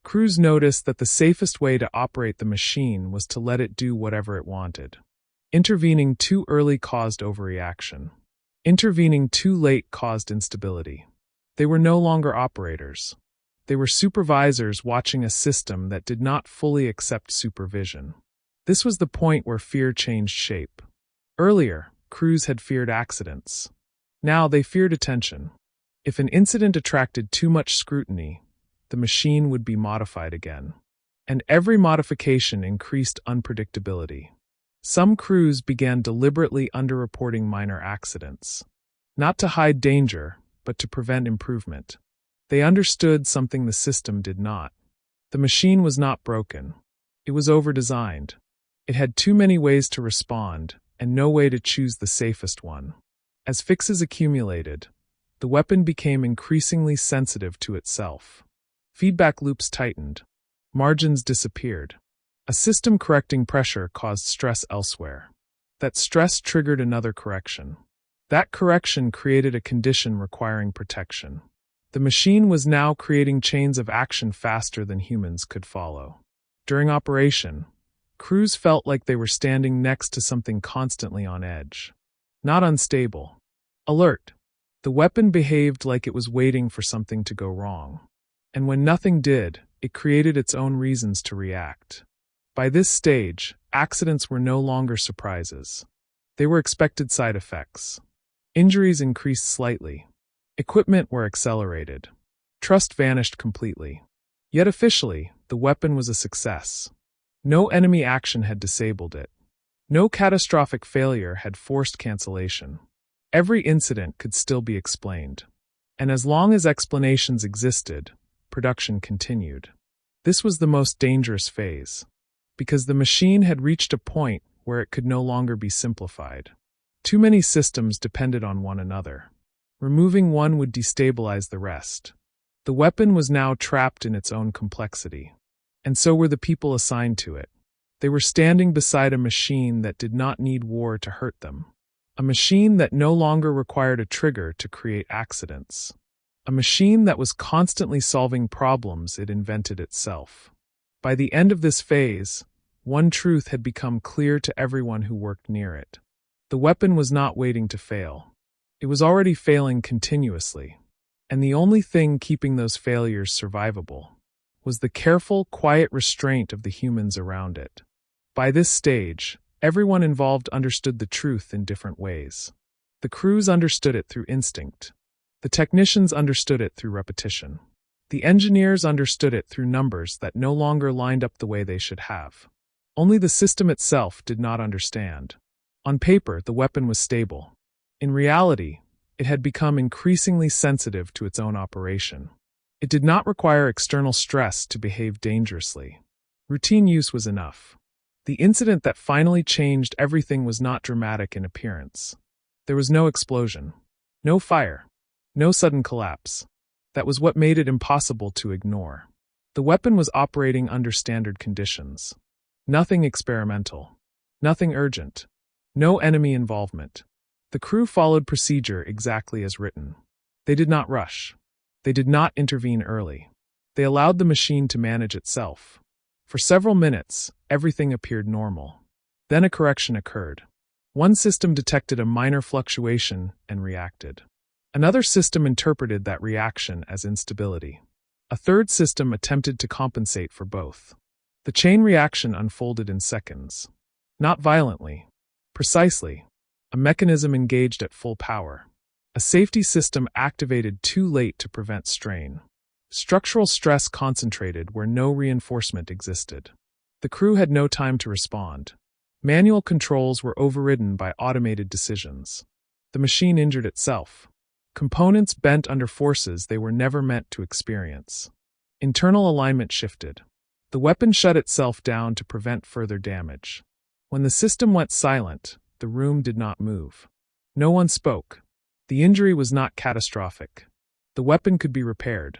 Crews noticed that the safest way to operate the machine was to let it do whatever it wanted. Intervening too early caused overreaction. Intervening too late caused instability. They were no longer operators. They were supervisors watching a system that did not fully accept supervision. This was the point where fear changed shape. Earlier, crews had feared accidents. Now they feared attention. If an incident attracted too much scrutiny, the machine would be modified again. And every modification increased unpredictability. Some crews began deliberately underreporting minor accidents. Not to hide danger, but to prevent improvement. They understood something the system did not. The machine was not broken. It was overdesigned. It had too many ways to respond, and no way to choose the safest one. As fixes accumulated, the weapon became increasingly sensitive to itself. Feedback loops tightened. Margins disappeared. A system correcting pressure caused stress elsewhere. That stress triggered another correction. That correction created a condition requiring protection. The machine was now creating chains of action faster than humans could follow. During operation, crews felt like they were standing next to something constantly on edge. Not unstable. Alert. The weapon behaved like it was waiting for something to go wrong. And when nothing did, it created its own reasons to react. By this stage, accidents were no longer surprises. They were expected side effects. Injuries increased slightly. Equipment were accelerated. Trust vanished completely. Yet officially, the weapon was a success. No enemy action had disabled it. No catastrophic failure had forced cancellation. Every incident could still be explained. And as long as explanations existed, production continued. This was the most dangerous phase, because the machine had reached a point where it could no longer be simplified. Too many systems depended on one another. Removing one would destabilize the rest. The weapon was now trapped in its own complexity. And so were the people assigned to it. They were standing beside a machine that did not need war to hurt them. A machine that no longer required a trigger to create accidents. A machine that was constantly solving problems it invented itself. By the end of this phase, one truth had become clear to everyone who worked near it. The weapon was not waiting to fail. It was already failing continuously. And the only thing keeping those failures survivable was the careful, quiet restraint of the humans around it. By this stage, everyone involved understood the truth in different ways. The crews understood it through instinct. The technicians understood it through repetition. The engineers understood it through numbers that no longer lined up the way they should have. Only the system itself did not understand. On paper, the weapon was stable. In reality, it had become increasingly sensitive to its own operation. It did not require external stress to behave dangerously. Routine use was enough. The incident that finally changed everything was not dramatic in appearance. There was no explosion, no fire, no sudden collapse. That was what made it impossible to ignore. The weapon was operating under standard conditions. Nothing experimental. Nothing urgent. No enemy involvement. The crew followed procedure exactly as written. They did not rush. They did not intervene early. They allowed the machine to manage itself. For several minutes, everything appeared normal. Then a correction occurred. One system detected a minor fluctuation and reacted. Another system interpreted that reaction as instability. A third system attempted to compensate for both. The chain reaction unfolded in seconds. Not violently. Precisely. A mechanism engaged at full power. A safety system activated too late to prevent strain. Structural stress concentrated where no reinforcement existed. The crew had no time to respond. Manual controls were overridden by automated decisions. The machine injured itself. Components bent under forces they were never meant to experience. Internal alignment shifted. The weapon shut itself down to prevent further damage. When the system went silent, the room did not move. No one spoke. The injury was not catastrophic. The weapon could be repaired.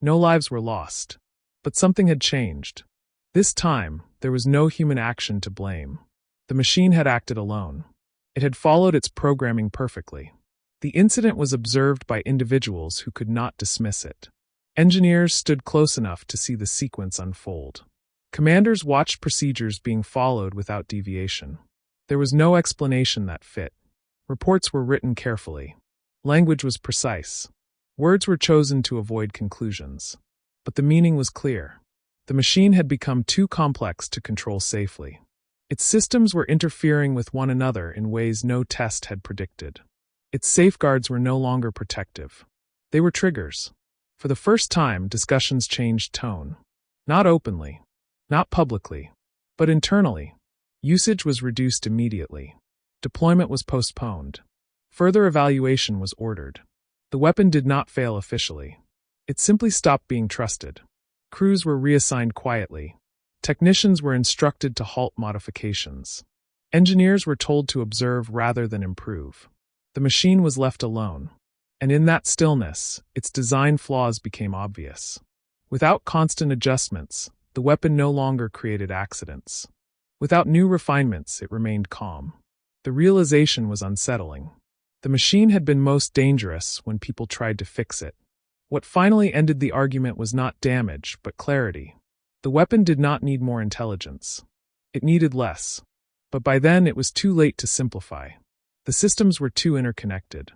No lives were lost. But something had changed. This time, there was no human action to blame. The machine had acted alone. It had followed its programming perfectly. The incident was observed by individuals who could not dismiss it. Engineers stood close enough to see the sequence unfold. Commanders watched procedures being followed without deviation. There was no explanation that fit. Reports were written carefully. Language was precise. Words were chosen to avoid conclusions. But the meaning was clear. The machine had become too complex to control safely. Its systems were interfering with one another in ways no test had predicted. Its safeguards were no longer protective. They were triggers. For the first time, discussions changed tone. Not openly, not publicly, but internally. Usage was reduced immediately. Deployment was postponed. Further evaluation was ordered. The weapon did not fail officially. It simply stopped being trusted. Crews were reassigned quietly. Technicians were instructed to halt modifications. Engineers were told to observe rather than improve. The machine was left alone. And in that stillness, its design flaws became obvious. Without constant adjustments, the weapon no longer created accidents. Without new refinements, it remained calm. The realization was unsettling. The machine had been most dangerous when people tried to fix it. What finally ended the argument was not damage, but clarity. The weapon did not need more intelligence. It needed less. But by then it was too late to simplify. The systems were too interconnected.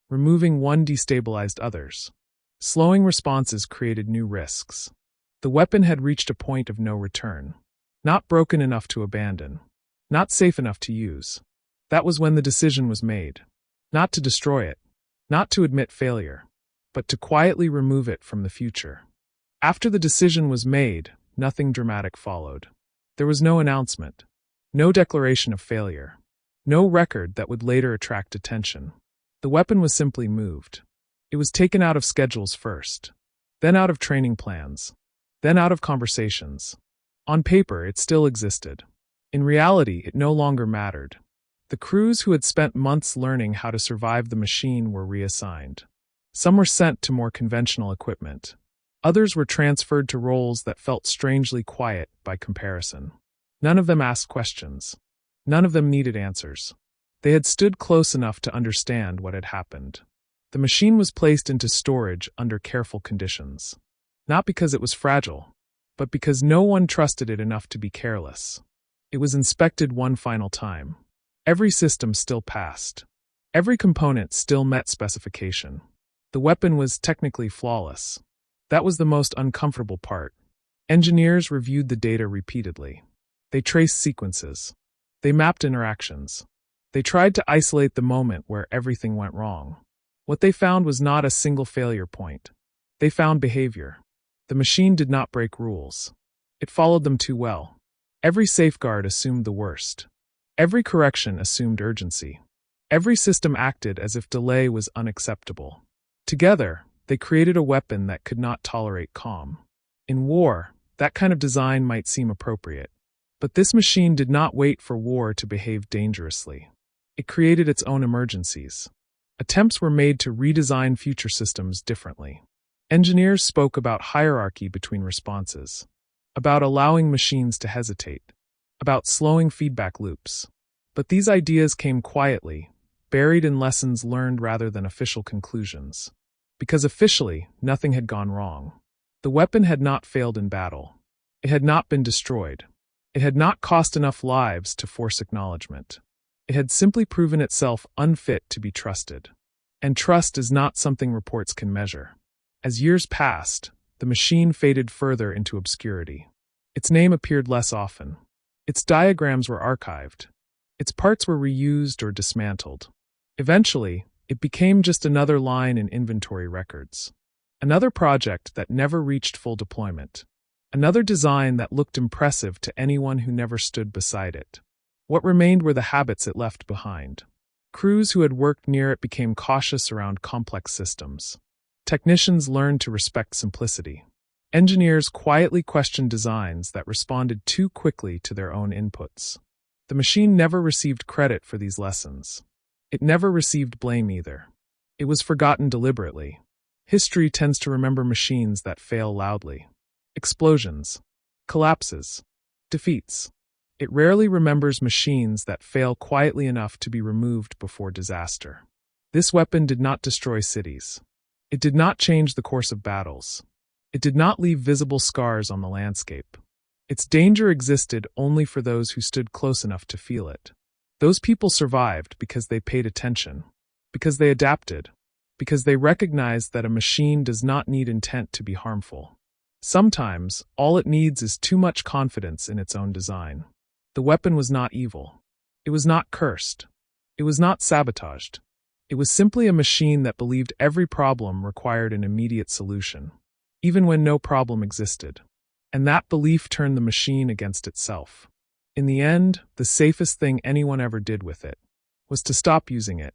Removing one destabilized others. Slowing responses created new risks. The weapon had reached a point of no return. Not broken enough to abandon. Not safe enough to use. That was when the decision was made. Not to destroy it. Not to admit failure. But to quietly remove it from the future. After the decision was made, nothing dramatic followed. There was no announcement, no declaration of failure, no record that would later attract attention. The weapon was simply moved. It was taken out of schedules first, then out of training plans, then out of conversations. On paper, it still existed. In reality, it no longer mattered. The crews who had spent months learning how to survive the machine were reassigned. Some were sent to more conventional equipment. Others were transferred to roles that felt strangely quiet by comparison. None of them asked questions. None of them needed answers. They had stood close enough to understand what had happened. The machine was placed into storage under careful conditions. Not because it was fragile, but because no one trusted it enough to be careless. It was inspected one final time. Every system still passed. Every component still met specification. The weapon was technically flawless. That was the most uncomfortable part. Engineers reviewed the data repeatedly. They traced sequences. They mapped interactions. They tried to isolate the moment where everything went wrong. What they found was not a single failure point. They found behavior. The machine did not break rules. It followed them too well. Every safeguard assumed the worst. Every correction assumed urgency. Every system acted as if delay was unacceptable. Together, they created a weapon that could not tolerate calm. In war, that kind of design might seem appropriate. But this machine did not wait for war to behave dangerously. It created its own emergencies. Attempts were made to redesign future systems differently. Engineers spoke about hierarchy between responses, about allowing machines to hesitate, about slowing feedback loops. But these ideas came quietly, buried in lessons learned rather than official conclusions. Because officially, nothing had gone wrong. The weapon had not failed in battle. It had not been destroyed. It had not cost enough lives to force acknowledgement. It had simply proven itself unfit to be trusted. And trust is not something reports can measure. As years passed, the machine faded further into obscurity. Its name appeared less often. Its diagrams were archived. Its parts were reused or dismantled. Eventually, it became just another line in inventory records. Another project that never reached full deployment. Another design that looked impressive to anyone who never stood beside it. What remained were the habits it left behind. Crews who had worked near it became cautious around complex systems. Technicians learned to respect simplicity. Engineers quietly questioned designs that responded too quickly to their own inputs. The machine never received credit for these lessons. It never received blame either. It was forgotten deliberately. History tends to remember machines that fail loudly. Explosions, collapses, defeats. It rarely remembers machines that fail quietly enough to be removed before disaster. This weapon did not destroy cities. It did not change the course of battles. It did not leave visible scars on the landscape. Its danger existed only for those who stood close enough to feel it. Those people survived because they paid attention, because they adapted, because they recognized that a machine does not need intent to be harmful. Sometimes, all it needs is too much confidence in its own design. The weapon was not evil. It was not cursed. It was not sabotaged. It was simply a machine that believed every problem required an immediate solution, even when no problem existed. And that belief turned the machine against itself. In the end, the safest thing anyone ever did with it was to stop using it.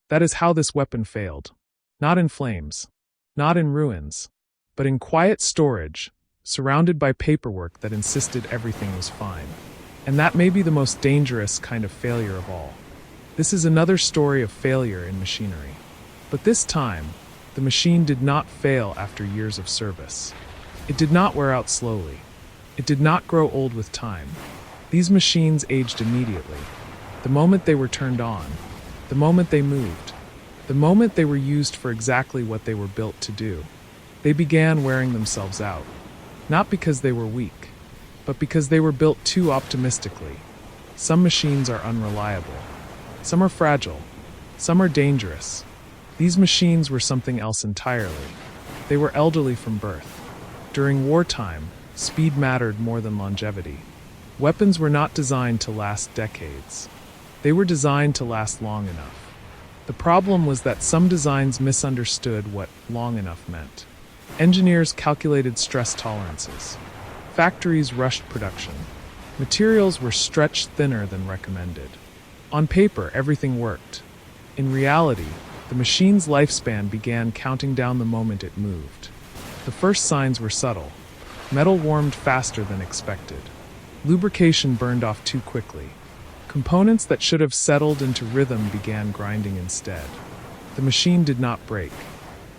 That is how this weapon failed. Not in flames, not in ruins, but in quiet storage, surrounded by paperwork that insisted everything was fine. And that may be the most dangerous kind of failure of all. This is another story of failure in machinery. But this time, the machine did not fail after years of service. It did not wear out slowly. It did not grow old with time. These machines aged immediately. The moment they were turned on, the moment they moved, the moment they were used for exactly what they were built to do, they began wearing themselves out. Not because they were weak, but because they were built too optimistically. Some machines are unreliable. Some are fragile. Some are dangerous. These machines were something else entirely. They were elderly from birth. During wartime, speed mattered more than longevity. Weapons were not designed to last decades. They were designed to last long enough. The problem was that some designs misunderstood what long enough meant. Engineers calculated stress tolerances. Factories rushed production. Materials were stretched thinner than recommended. On paper, everything worked. In reality, the machine's lifespan began counting down the moment it moved. The first signs were subtle. Metal warmed faster than expected. Lubrication burned off too quickly. Components that should have settled into rhythm began grinding instead. The machine did not break.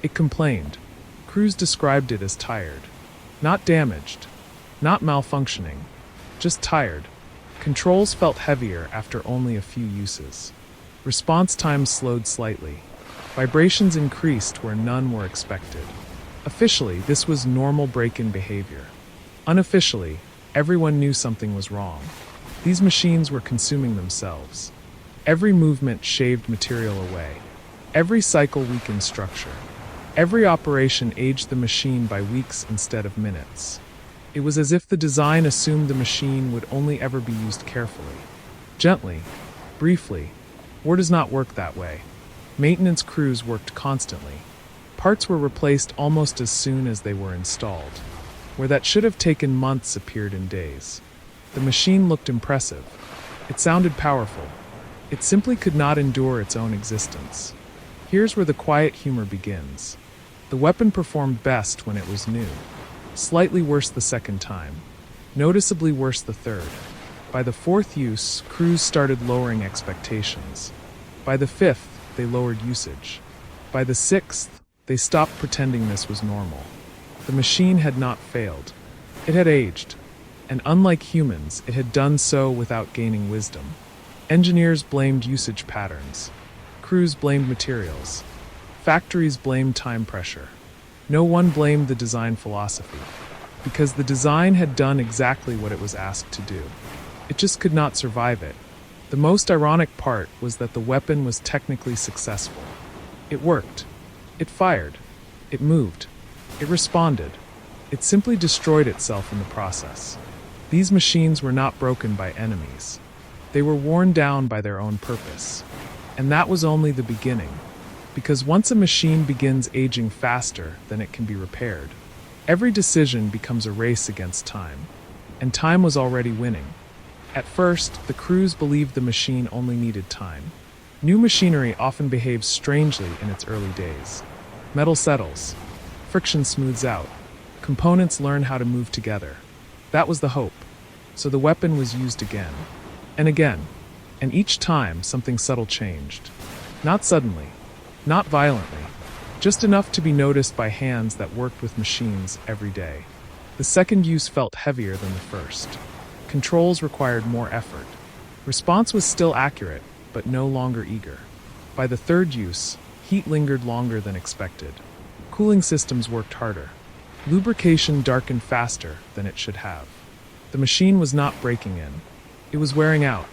It complained. Crews described it as tired. Not damaged. Not malfunctioning. Just tired. Controls felt heavier after only a few uses. Response times slowed slightly. Vibrations increased where none were expected. Officially, this was normal break-in behavior. Unofficially, everyone knew something was wrong. These machines were consuming themselves. Every movement shaved material away. Every cycle weakened structure. Every operation aged the machine by weeks instead of minutes. It was as if the design assumed the machine would only ever be used carefully. Gently, briefly. War does not work that way. Maintenance crews worked constantly. Parts were replaced almost as soon as they were installed. Where that should have taken months appeared in days. The machine looked impressive. It sounded powerful. It simply could not endure its own existence. Here's where the quiet humor begins. The weapon performed best when it was new. Slightly worse the second time. Noticeably worse the third. By the fourth use, crews started lowering expectations. By the fifth, they lowered usage. By the sixth, they stopped pretending this was normal. The machine had not failed. It had aged. And unlike humans, it had done so without gaining wisdom. Engineers blamed usage patterns. Crews blamed materials. Factories blamed time pressure. No one blamed the design philosophy, because the design had done exactly what it was asked to do. It just could not survive it. The most ironic part was that the weapon was technically successful. It worked. It fired. It moved. It responded. It simply destroyed itself in the process. These machines were not broken by enemies. They were worn down by their own purpose. And that was only the beginning. Because once a machine begins aging faster than it can be repaired, every decision becomes a race against time. And time was already winning. At first, the crews believed the machine only needed time. New machinery often behaves strangely in its early days. Metal settles. Friction smooths out. Components learn how to move together. That was the hope. So the weapon was used again. And again. And each time, something subtle changed. Not suddenly. Not violently. Just enough to be noticed by hands that worked with machines every day. The second use felt heavier than the first. Controls required more effort. Response was still accurate, but no longer eager. By the third use, heat lingered longer than expected. Cooling systems worked harder. Lubrication darkened faster than it should have. The machine was not breaking in. It was wearing out.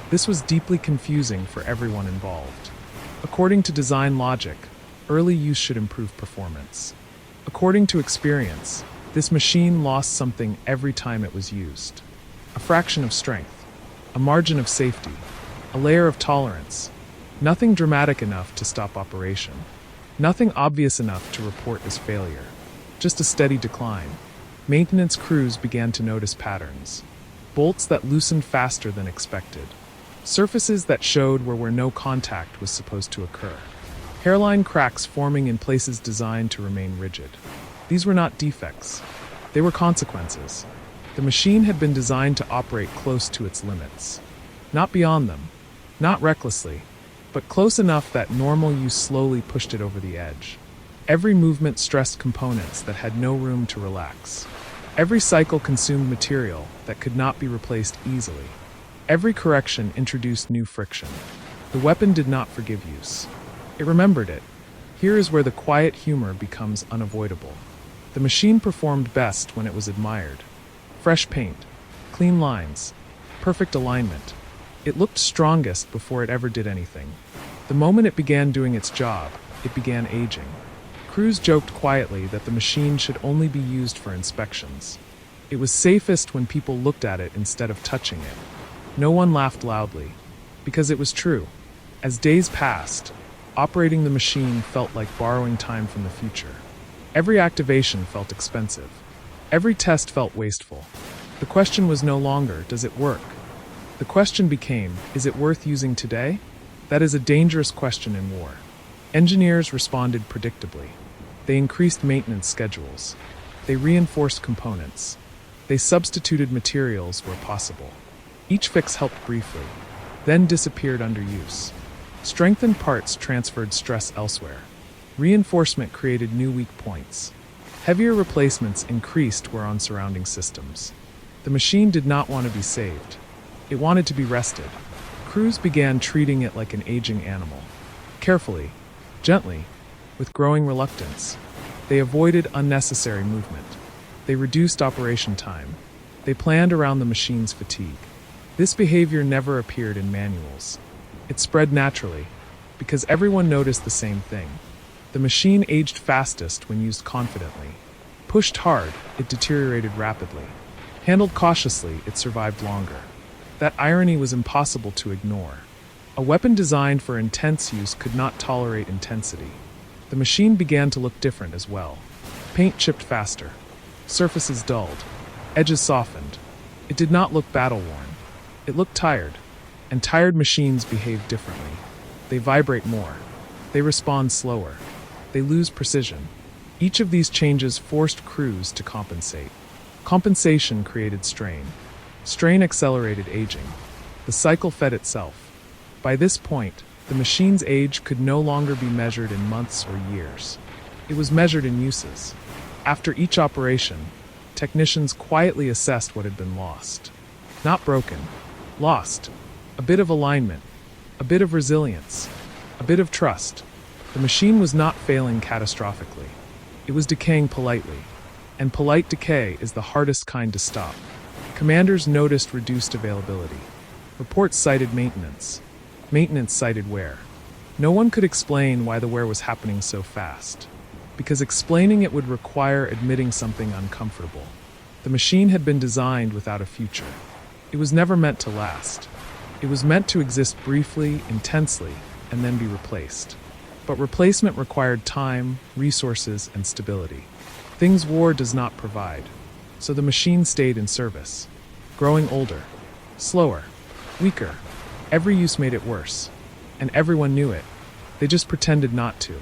This was deeply confusing for everyone involved. According to design logic, early use should improve performance. According to experience, this machine lost something every time it was used. A fraction of strength, a margin of safety, a layer of tolerance. Nothing dramatic enough to stop operation. Nothing obvious enough to report as failure. Just a steady decline. Maintenance crews began to notice patterns. Bolts that loosened faster than expected. Surfaces that showed where no contact was supposed to occur. Hairline cracks forming in places designed to remain rigid. These were not defects. They were consequences. The machine had been designed to operate close to its limits. Not beyond them. Not recklessly. But close enough that normal use slowly pushed it over the edge. Every movement stressed components that had no room to relax. Every cycle consumed material that could not be replaced easily. Every correction introduced new friction. The weapon did not forgive use. It remembered it. Here is where the quiet humor becomes unavoidable. The machine performed best when it was admired. Fresh paint, clean lines, perfect alignment. It looked strongest before it ever did anything. The moment it began doing its job, it began aging. Crews joked quietly that the machine should only be used for inspections. It was safest when people looked at it instead of touching it. No one laughed loudly, because it was true. As days passed, operating the machine felt like borrowing time from the future. Every activation felt expensive. Every test felt wasteful. The question was no longer, does it work? The question became, is it worth using today? That is a dangerous question in war. Engineers responded predictably. They increased maintenance schedules. They reinforced components. They substituted materials where possible. Each fix helped briefly, then disappeared under use. Strengthened parts transferred stress elsewhere. Reinforcement created new weak points. Heavier replacements increased wear on surrounding systems. The machine did not want to be saved. It wanted to be rested. Crews began treating it like an aging animal. Carefully, gently, with growing reluctance. They avoided unnecessary movement. They reduced operation time. They planned around the machine's fatigue. This behavior never appeared in manuals. It spread naturally, because everyone noticed the same thing. The machine aged fastest when used confidently. Pushed hard, it deteriorated rapidly. Handled cautiously, it survived longer. That irony was impossible to ignore. A weapon designed for intense use could not tolerate intensity. The machine began to look different as well. Paint chipped faster. Surfaces dulled. Edges softened. It did not look battle-worn. It looked tired. And tired machines behave differently. They vibrate more. They respond slower. They lose precision. Each of these changes forced crews to compensate. Compensation created strain. Strain accelerated aging. The cycle fed itself. By this point, the machine's age could no longer be measured in months or years. It was measured in uses. After each operation, technicians quietly assessed what had been lost. Not broken. Lost. A bit of alignment. A bit of resilience. A bit of trust. The machine was not failing catastrophically. It was decaying politely. And polite decay is the hardest kind to stop. Commanders noticed reduced availability. Reports cited maintenance. Maintenance cited wear. No one could explain why the wear was happening so fast. Because explaining it would require admitting something uncomfortable. The machine had been designed without a future. It was never meant to last. It was meant to exist briefly, intensely, and then be replaced. But replacement required time, resources, and stability. Things war does not provide. So the machine stayed in service. Growing older. Slower. Weaker. Every use made it worse. And everyone knew it. They just pretended not to.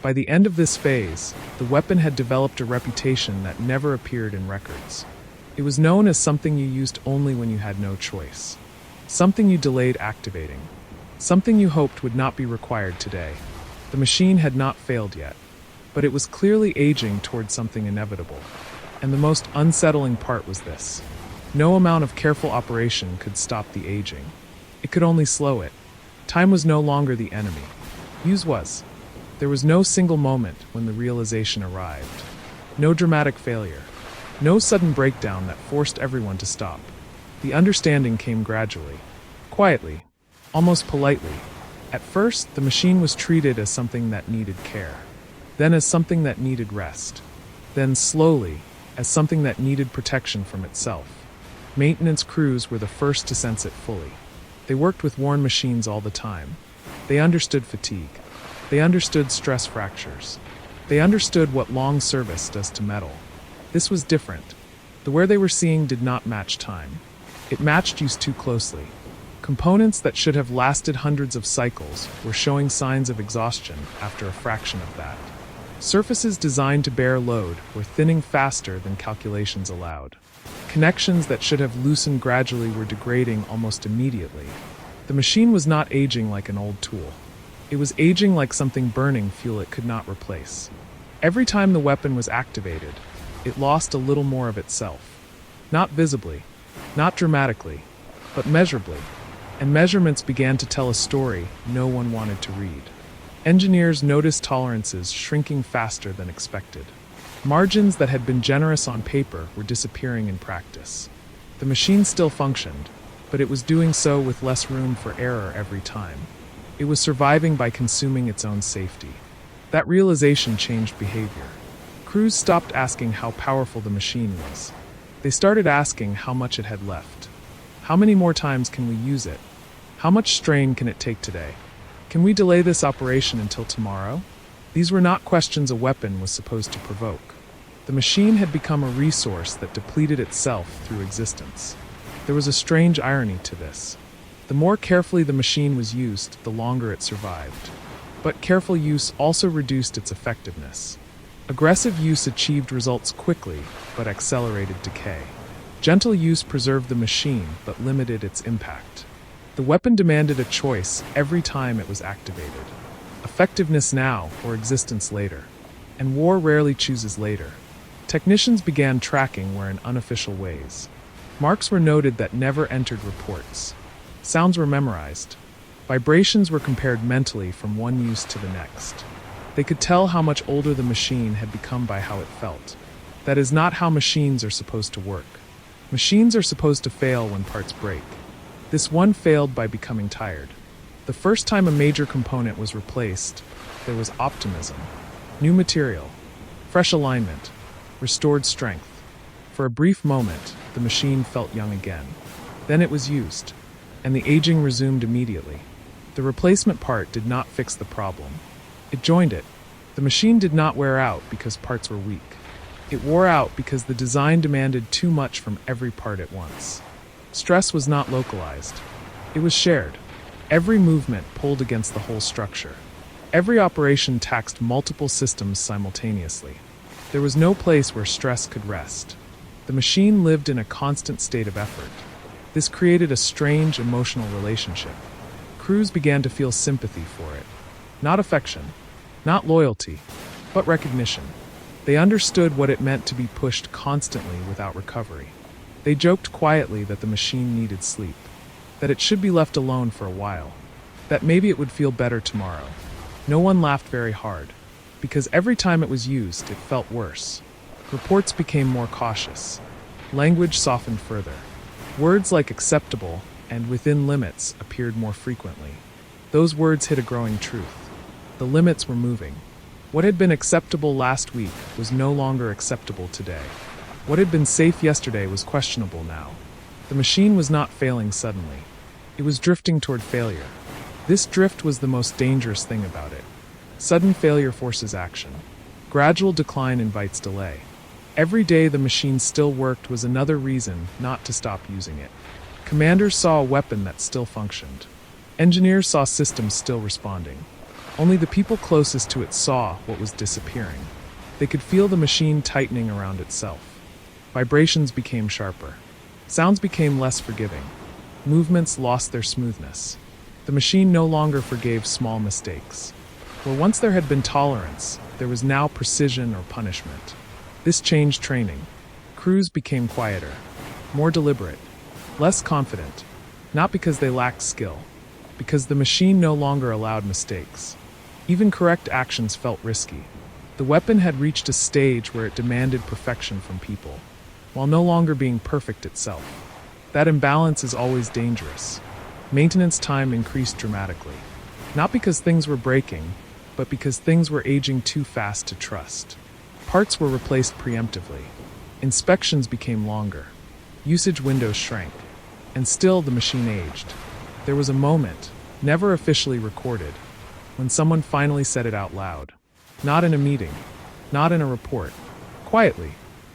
By the end of this phase, the weapon had developed a reputation that never appeared in records. It was known as something you used only when you had no choice. Something you delayed activating. Something you hoped would not be required today. The machine had not failed yet, but it was clearly aging toward something inevitable. And the most unsettling part was this. No amount of careful operation could stop the aging. It could only slow it. Time was no longer the enemy. Use was. There was no single moment when the realization arrived. No dramatic failure. No sudden breakdown that forced everyone to stop. The understanding came gradually. Quietly. Almost politely. At first, the machine was treated as something that needed care. Then as something that needed rest. Then slowly, as something that needed protection from itself. Maintenance crews were the first to sense it fully. They worked with worn machines all the time. They understood fatigue. They understood stress fractures. They understood what long service does to metal. This was different. The wear they were seeing did not match time. It matched use too closely. Components that should have lasted hundreds of cycles were showing signs of exhaustion after a fraction of that. Surfaces designed to bear load were thinning faster than calculations allowed. Connections that should have loosened gradually were degrading almost immediately. The machine was not aging like an old tool. It was aging like something burning fuel it could not replace. Every time the weapon was activated, it lost a little more of itself. Not visibly, not dramatically, but measurably. And measurements began to tell a story no one wanted to read. Engineers noticed tolerances shrinking faster than expected. Margins that had been generous on paper were disappearing in practice. The machine still functioned, but it was doing so with less room for error every time. It was surviving by consuming its own safety. That realization changed behavior. Crews stopped asking how powerful the machine was. They started asking how much it had left. How many more times can we use it? How much strain can it take today? Can we delay this operation until tomorrow? These were not questions a weapon was supposed to provoke. The machine had become a resource that depleted itself through existence. There was a strange irony to this. The more carefully the machine was used, the longer it survived. But careful use also reduced its effectiveness. Aggressive use achieved results quickly, but accelerated decay. Gentle use preserved the machine, but limited its impact. The weapon demanded a choice every time it was activated. Effectiveness now or existence later. And war rarely chooses later. Technicians began tracking where in unofficial ways. Marks were noted that never entered reports. Sounds were memorized. Vibrations were compared mentally from one use to the next. They could tell how much older the machine had become by how it felt. That is not how machines are supposed to work. Machines are supposed to fail when parts break. This one failed by becoming tired. The first time a major component was replaced, there was optimism. New material, fresh alignment, restored strength. For a brief moment, the machine felt young again. Then it was used, and the aging resumed immediately. The replacement part did not fix the problem. It joined it. The machine did not wear out because parts were weak. It wore out because the design demanded too much from every part at once. Stress was not localized. It was shared. Every movement pulled against the whole structure. Every operation taxed multiple systems simultaneously. There was no place where stress could rest. The machine lived in a constant state of effort. This created a strange emotional relationship. Crews began to feel sympathy for it. Not affection, not loyalty, but recognition. They understood what it meant to be pushed constantly without recovery. They joked quietly that the machine needed sleep, that it should be left alone for a while, that maybe it would feel better tomorrow. No one laughed very hard, because every time it was used, it felt worse. Reports became more cautious. Language softened further. Words like acceptable and within limits appeared more frequently. Those words hid a growing truth. The limits were moving. What had been acceptable last week was no longer acceptable today. What had been safe yesterday was questionable now. The machine was not failing suddenly. It was drifting toward failure. This drift was the most dangerous thing about it. Sudden failure forces action. Gradual decline invites delay. Every day the machine still worked was another reason not to stop using it. Commanders saw a weapon that still functioned. Engineers saw systems still responding. Only the people closest to it saw what was disappearing. They could feel the machine tightening around itself. Vibrations became sharper. Sounds became less forgiving. Movements lost their smoothness. The machine no longer forgave small mistakes. Where once there had been tolerance, there was now precision or punishment. This changed training. Crews became quieter, more deliberate, less confident, not because they lacked skill, because the machine no longer allowed mistakes. Even correct actions felt risky. The weapon had reached a stage where it demanded perfection from people, while no longer being perfect itself. That imbalance is always dangerous. Maintenance time increased dramatically, not because things were breaking, but because things were aging too fast to trust. Parts were replaced preemptively. Inspections became longer. Usage windows shrank. And still the machine aged. There was a moment, never officially recorded, when someone finally said it out loud. Not in a meeting, not in a report, quietly,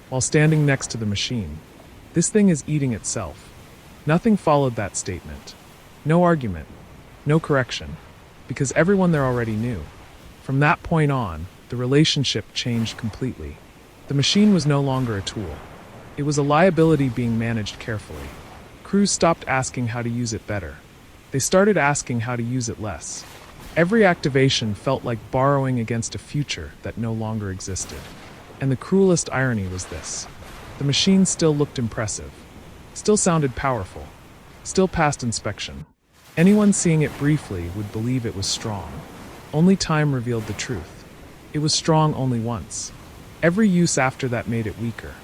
while standing next to the machine. This thing is eating itself. Nothing followed that statement. No argument, no correction, because everyone there already knew. From that point on, the relationship changed completely. The machine was no longer a tool. It was a liability being managed carefully. Crews stopped asking how to use it better. They started asking how to use it less. Every activation felt like borrowing against a future that no longer existed. And the cruelest irony was this. The machine still looked impressive, still sounded powerful, still passed inspection. Anyone seeing it briefly would believe it was strong. Only time revealed the truth. It was strong only once. Every use after that made it weaker.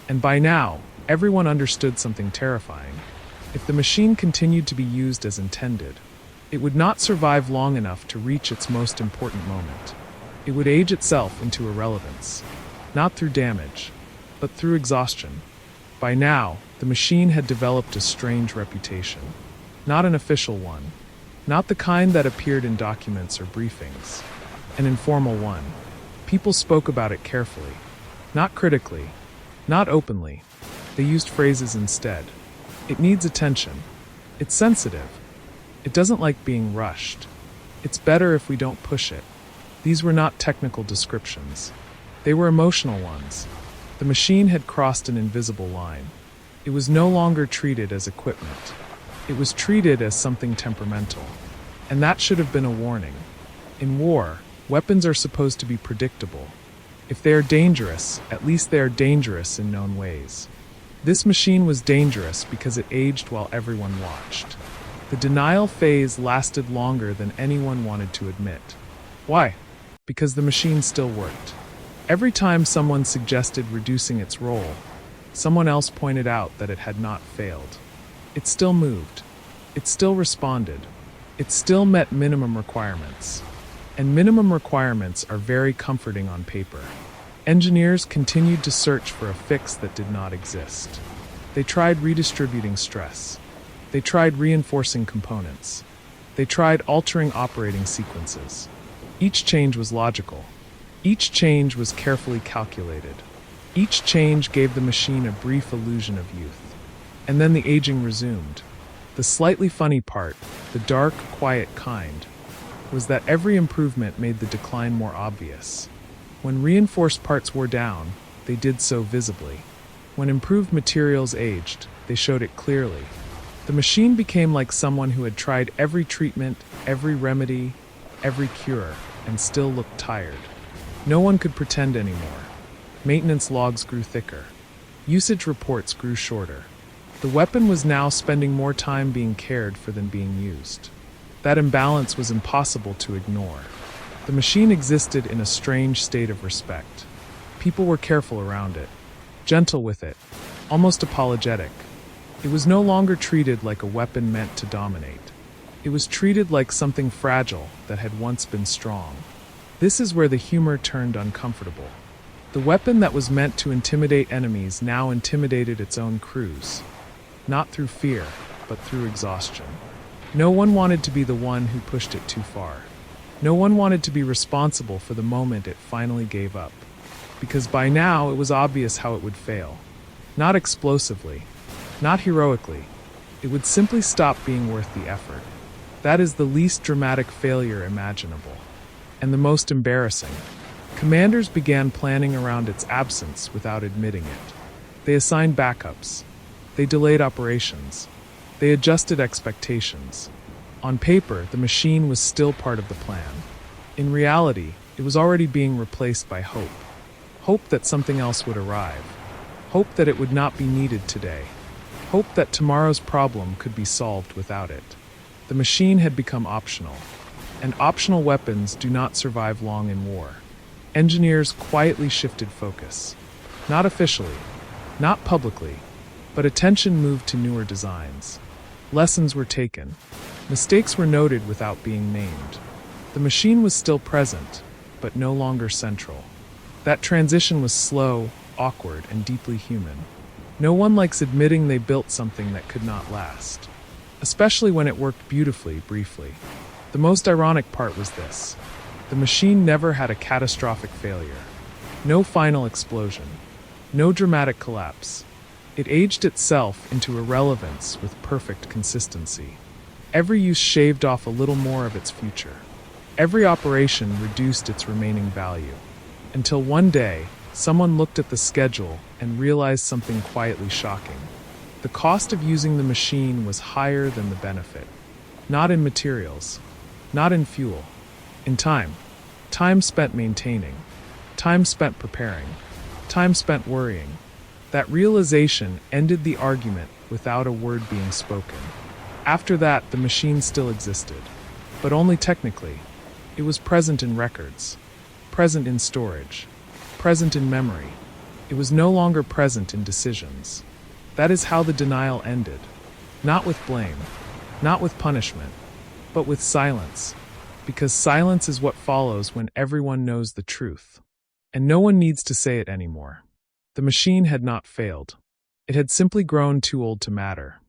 And by now, everyone understood something terrifying. If the machine continued to be used as intended, it would not survive long enough to reach its most important moment. It would age itself into irrelevance, not through damage, but through exhaustion. By now, the machine had developed a strange reputation. Not an official one, not the kind that appeared in documents or briefings. An informal one. People spoke about it carefully. Not critically, not openly. They used phrases instead. It needs attention. It's sensitive. It doesn't like being rushed. It's better if we don't push it. These were not technical descriptions. They were emotional ones. The machine had crossed an invisible line. It was no longer treated as equipment. It was treated as something temperamental. And that should have been a warning. In war, weapons are supposed to be predictable. If they are dangerous, at least they are dangerous in known ways. This machine was dangerous because it aged while everyone watched. The denial phase lasted longer than anyone wanted to admit. Why? Because the machine still worked. Every time someone suggested reducing its role, someone else pointed out that it had not failed. It still moved. It still responded. It still met minimum requirements. And minimum requirements are very comforting on paper. Engineers continued to search for a fix that did not exist. They tried redistributing stress. They tried reinforcing components. They tried altering operating sequences. Each change was logical. Each change was carefully calculated. Each change gave the machine a brief illusion of youth. And then the aging resumed. The slightly funny part, the dark, quiet kind, was that every improvement made the decline more obvious. When reinforced parts wore down, they did so visibly. When improved materials aged, they showed it clearly. The machine became like someone who had tried every treatment, every remedy, every cure, and still looked tired. No one could pretend anymore. Maintenance logs grew thicker. Usage reports grew shorter. The weapon was now spending more time being cared for than being used. That imbalance was impossible to ignore. The machine existed in a strange state of respect. People were careful around it, gentle with it, almost apologetic. It was no longer treated like a weapon meant to dominate. It was treated like something fragile that had once been strong. This is where the humor turned uncomfortable. The weapon that was meant to intimidate enemies now intimidated its own crews. Not through fear, but through exhaustion. No one wanted to be the one who pushed it too far. No one wanted to be responsible for the moment it finally gave up. Because by now it was obvious how it would fail. Not explosively, not heroically. It would simply stop being worth the effort. That is the least dramatic failure imaginable. And the most embarrassing. Commanders began planning around its absence without admitting it. They assigned backups. They delayed operations. They adjusted expectations. On paper, the machine was still part of the plan. In reality, it was already being replaced by hope. Hope that something else would arrive. Hope that it would not be needed today. Hope that tomorrow's problem could be solved without it. The machine had become optional. And optional weapons do not survive long in war. Engineers quietly shifted focus. Not officially, not publicly, but attention moved to newer designs. Lessons were taken. Mistakes were noted without being named. The machine was still present, but no longer central. That transition was slow, awkward, and deeply human. No one likes admitting they built something that could not last, especially when it worked beautifully, briefly. The most ironic part was this. The machine never had a catastrophic failure. No final explosion. No dramatic collapse. It aged itself into irrelevance with perfect consistency. Every use shaved off a little more of its future. Every operation reduced its remaining value. Until one day, someone looked at the schedule and realized something quietly shocking. The cost of using the machine was higher than the benefit. Not in materials. Not in fuel. In time. Time spent maintaining. Time spent preparing. Time spent worrying. That realization ended the argument without a word being spoken. After that, the machine still existed. But only technically. It was present in records. Present in storage. Present in memory. It was no longer present in decisions. That is how the denial ended. Not with blame. Not with punishment. But with silence. Because silence is what follows when everyone knows the truth. And no one needs to say it anymore. The machine had not failed. It had simply grown too old to matter.